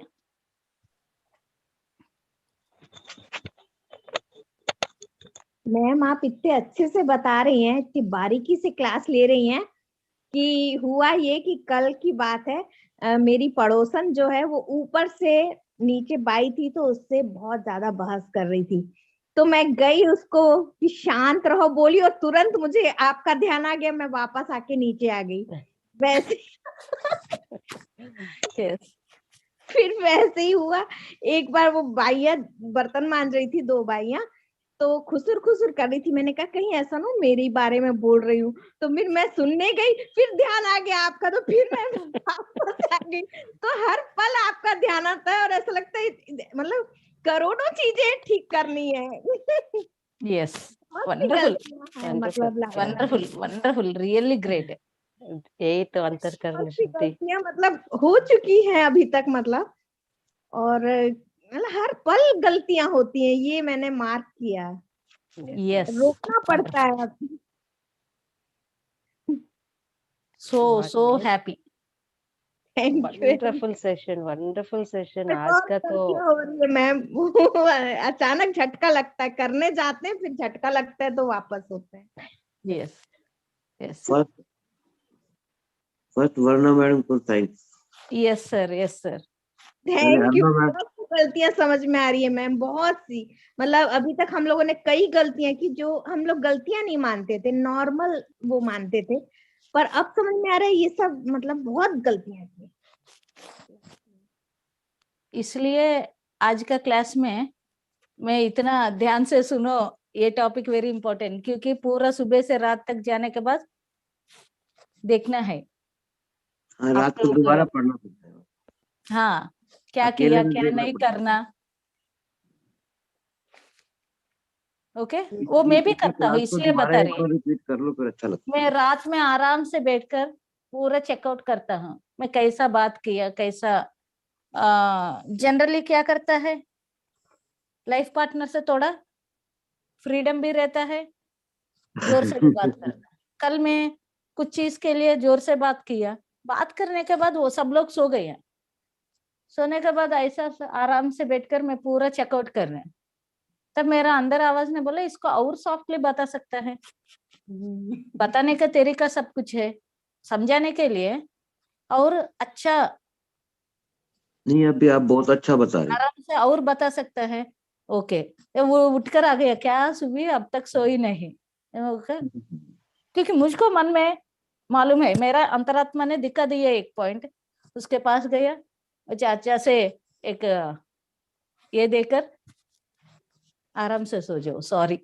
मैम आप इतने अच्छे से बता रही हैं, इतनी बारीकी से क्लास ले रही हैं कि हुआ ये कि कल की बात है, मेरी पड़ोसन जो है वो ऊपर से नीचे बाई थी, तो उससे बहुत ज्यादा बहस कर रही थी। तो मैं गई उसको कि शांत रहो बोली, और तुरंत मुझे आपका ध्यान आ गया, मैं वापस आके नीचे आ गई। वैसे yes. फिर वैसे ही हुआ। एक बार वो बाइया बर्तन मांज रही थी, 2 बाइया, तो खुसुर खुसुर कर रही थी। मैंने कहा कहीं ऐसा ना मेरे बारे में बोल रही हूँ, तो फिर मैं सुनने गई, फिर ध्यान आ गया आपका, तो फिर मैं वापस आ गई। तो हर पल आपका ध्यान आता है और ऐसा लगता है मतलब करोड़ों चीजें ठीक करनी है। yes, बहुत सी wonderful, गलतियां हैं, मतलब लगता है। wonderful, wonderful, really great। यही तो अंतर करने बहुत सी शुद्धि। गलतियां मतलब हो चुकी हैं अभी तक, मतलब, और मतलब हर पल गलतियां होती हैं, ये मैंने मार्क किया। yes, रोकना पड़ता है। so happy। Thank you. Wonderful session आज बहुत का तो। गलतियां हो रही है मैम। अचानक झटका लगता है, करने जाते हैं फिर झटका लगता है तो वापस होते हैं। yes, yes, फर्स्ट वर्णा मैडम को thanks. yes sir, yes sir। Thank you. Arna ma'am, बहुत सी गलतियां समझ में आ रही है मैम, बहुत सी। मतलब अभी तक हम लोगों ने कई गलतियां की जो हम लोग गलतियां नहीं मानते थे, नॉर्मल वो मानते थे, पर अब समझ में आ रहा है ये सब मतलब बहुत गलतियां की। इसलिए आज का क्लास में मैं इतना ध्यान से सुनो, ये टॉपिक वेरी इंपॉर्टेंट, क्योंकि पूरा सुबह से रात तक जाने के बाद देखना है। हाँ, रात को दोबारा पढ़ना पड़ता है। हाँ, क्या अकेले किया में क्या देखना नहीं पड़ता है। करना। ओके, वो मैं भी करता हूँ, इसलिए बता रही हूँ। रिपीट कर लो फिर अच्छा लगता है। मैं रात में आराम से बैठकर पूरा चेकआउट करता हूँ, मैं कैसा बात किया, कैसा। जनरली क्या करता है, लाइफ पार्टनर से थोड़ा फ्रीडम भी रहता है, जोर से भी बात करना। कल मैं कुछ चीज के लिए जोर से बात किया, बात करने के बाद वो सब लोग सो गए हैं। सोने के बाद ऐसा आराम से बैठकर मैं पूरा चेकआउट कर रहे हैं। तब मेरा अंदर आवाज ने बोला इसको और सॉफ्टली बता सकता है। बताने का तरीका सब कुछ है, समझाने के लिए और अच्छा, नहीं अभी आप बहुत अच्छा बता रहे आराम से और बता सकता है। ओके, वो उठकर आ गया, क्या सुबह अब तक सोई नहीं। ओके, क्योंकि मुझको मन में मालूम है, मेरा अंतरात्मा ने दिखा दिया एक पॉइंट, उसके पास गया, चाचा से एक ये देकर आराम से सो जाओ, सॉरी।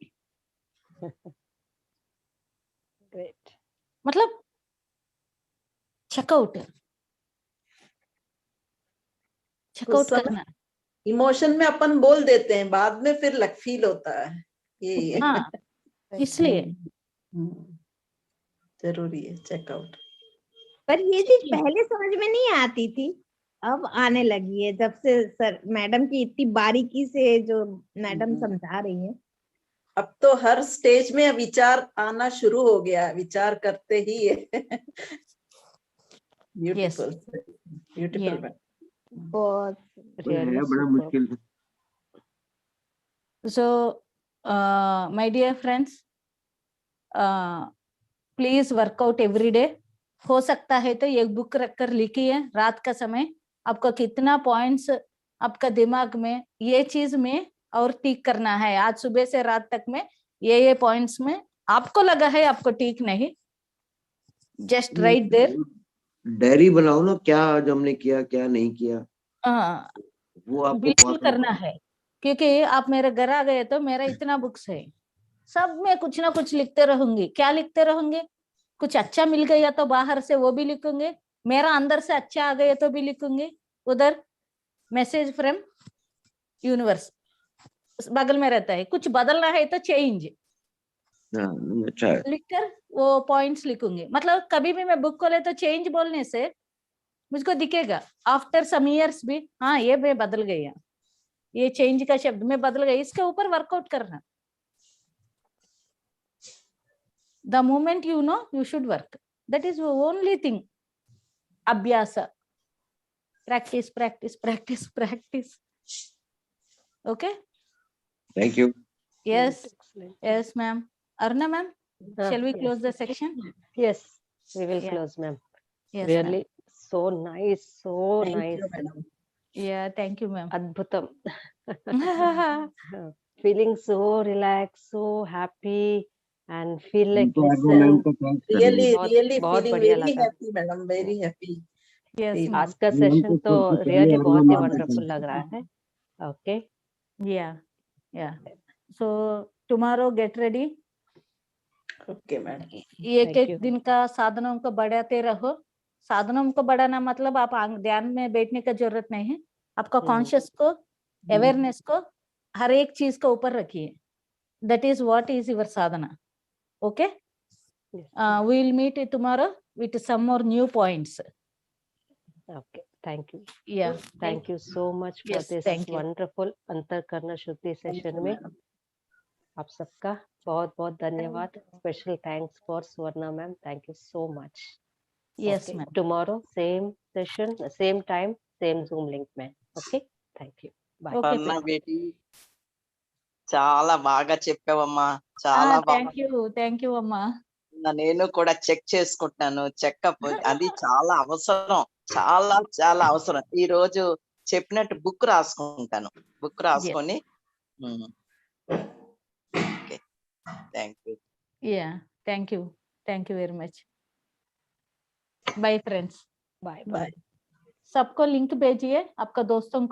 ग्रेट। मतलब चेकआउट कुछ समय करना। इमोशन में अपन बोल देते हैं, बाद में फिर फील होता है ये। हाँ, इसलिए जरूरी है चेकआउट। पर ये चीज पहले समझ में नहीं आती थी, अब आने लगी है जब से सर मैडम की इतनी बारीकी से जो मैडम समझा रही है। अब तो हर स्टेज में विचार आना शुरू हो गया, विचार करते ही है। Beautiful, beautiful. बहुत कोई Really है बड़ा superb. मुश्किल था। So, my dear friends, please workout every day. हो सकता है तो एक बुक रखकर लिखिए रात का समय, आपको कितना पॉइंट्स आपका दिमाग में ये चीज में और टिक करना है, आज सुबह से रात तक में ये पॉइंट्स में आपको लगा है आपको टिक नहीं, जस्ट राइट देयर। डायरी बनाओ ना, क्या आज हमने किया क्या नहीं किया, वो आपको बिल्कुल बहुत करना है, क्योंकि आप मेरे घर आ गए तो मेरा इतना बुक्स है, सब में कुछ ना कुछ लिखते रहूंगी। क्या लिखते रहूंगी? कुछ अच्छा मिल गया तो बाहर से वो भी लिखूंगे, मेरा अंदर से अच्छा आ गया तो भी लिखूंगी। उधर मैसेज फ्रॉम यूनिवर्स बगल में रहता है, कुछ बदलना है तो चेंज हाँ, नहीं, अच्छा है। लिखकर वो पॉइंट्स लिखूंगी। मतलब कभी भी मैं बुक खोले तो चेंज बोलने से मुझको दिखेगा आफ्टर सम इयर्स भी, हाँ ये मैं बदल गया, ये चेंज का शब्द मैं बदल गई, इसके ऊपर वर्कआउट करना। The moment you know, you should work. That is the only thing. Abhyasa. Practice, practice, practice, practice. Okay? Thank you. Yes, Excellent. yes, ma'am. Arna, ma'am, shall we Yes. close the section? Yes, we will Yeah. close, ma'am. Yes, Really so nice, so Thank nice. you, madam. ma'am. Yeah, thank you, ma'am. Adbhutam. Feeling so relaxed, so happy, and feel like तो Arjun ma'am listen. को thanks Really, बहुत really बहुत feeling बढ़िया very लगा। happy, madam. Very happy. Yes, Feel. ma'am. आज का हमको session तो सबसे पहले रियली अर्जुन बहुत ही मैम को वंडरफुल thanks लग रहा है। Okay, Yeah, yeah. So tomorrow get ready. Okay, madam. एक Thank एक you. दिन का साधनों को बढ़ाते रहो। साधनों को बढ़ाना मतलब आप ध्यान में बैठने का जरूरत नहीं है, आपका कॉन्शियस को, अवेयरनेस को हर एक चीज के ऊपर रखिए। That is what is your sadhana. Okay, Yes. We will meet tomorrow with some more new points. Okay, thank you. या Thank you so much for Yes, this thank you. wonderful अंतरकरण शुद्धि सेशन में आप सबका बहुत बहुत धन्यवाद। Special thanks for Swarna ma'am, thank you so much. Yes ma'am. Tomorrow same session, same time, same Zoom link में। Okay, thank you, bye. Okay అన్నా బేటీ చాలా బాగా చెప్పావమ్మా, చాలా బాగా. థ్యాంక్ యూ అమ్మా। నేను కూడా చెక్ చేసుకుంటున్నాను, చెకప్ అది చాలా అవసరం, చాలా చాలా అవసరం. ఈ రోజు చెప్పినట్టు బుక్ రాసుకుంటాను, బుక్ రాసుకొని. Okay, thank you. या thank you very much. Bye friends. Bye Bye. सबको लिंक भेजिए आपका दोस्तों को।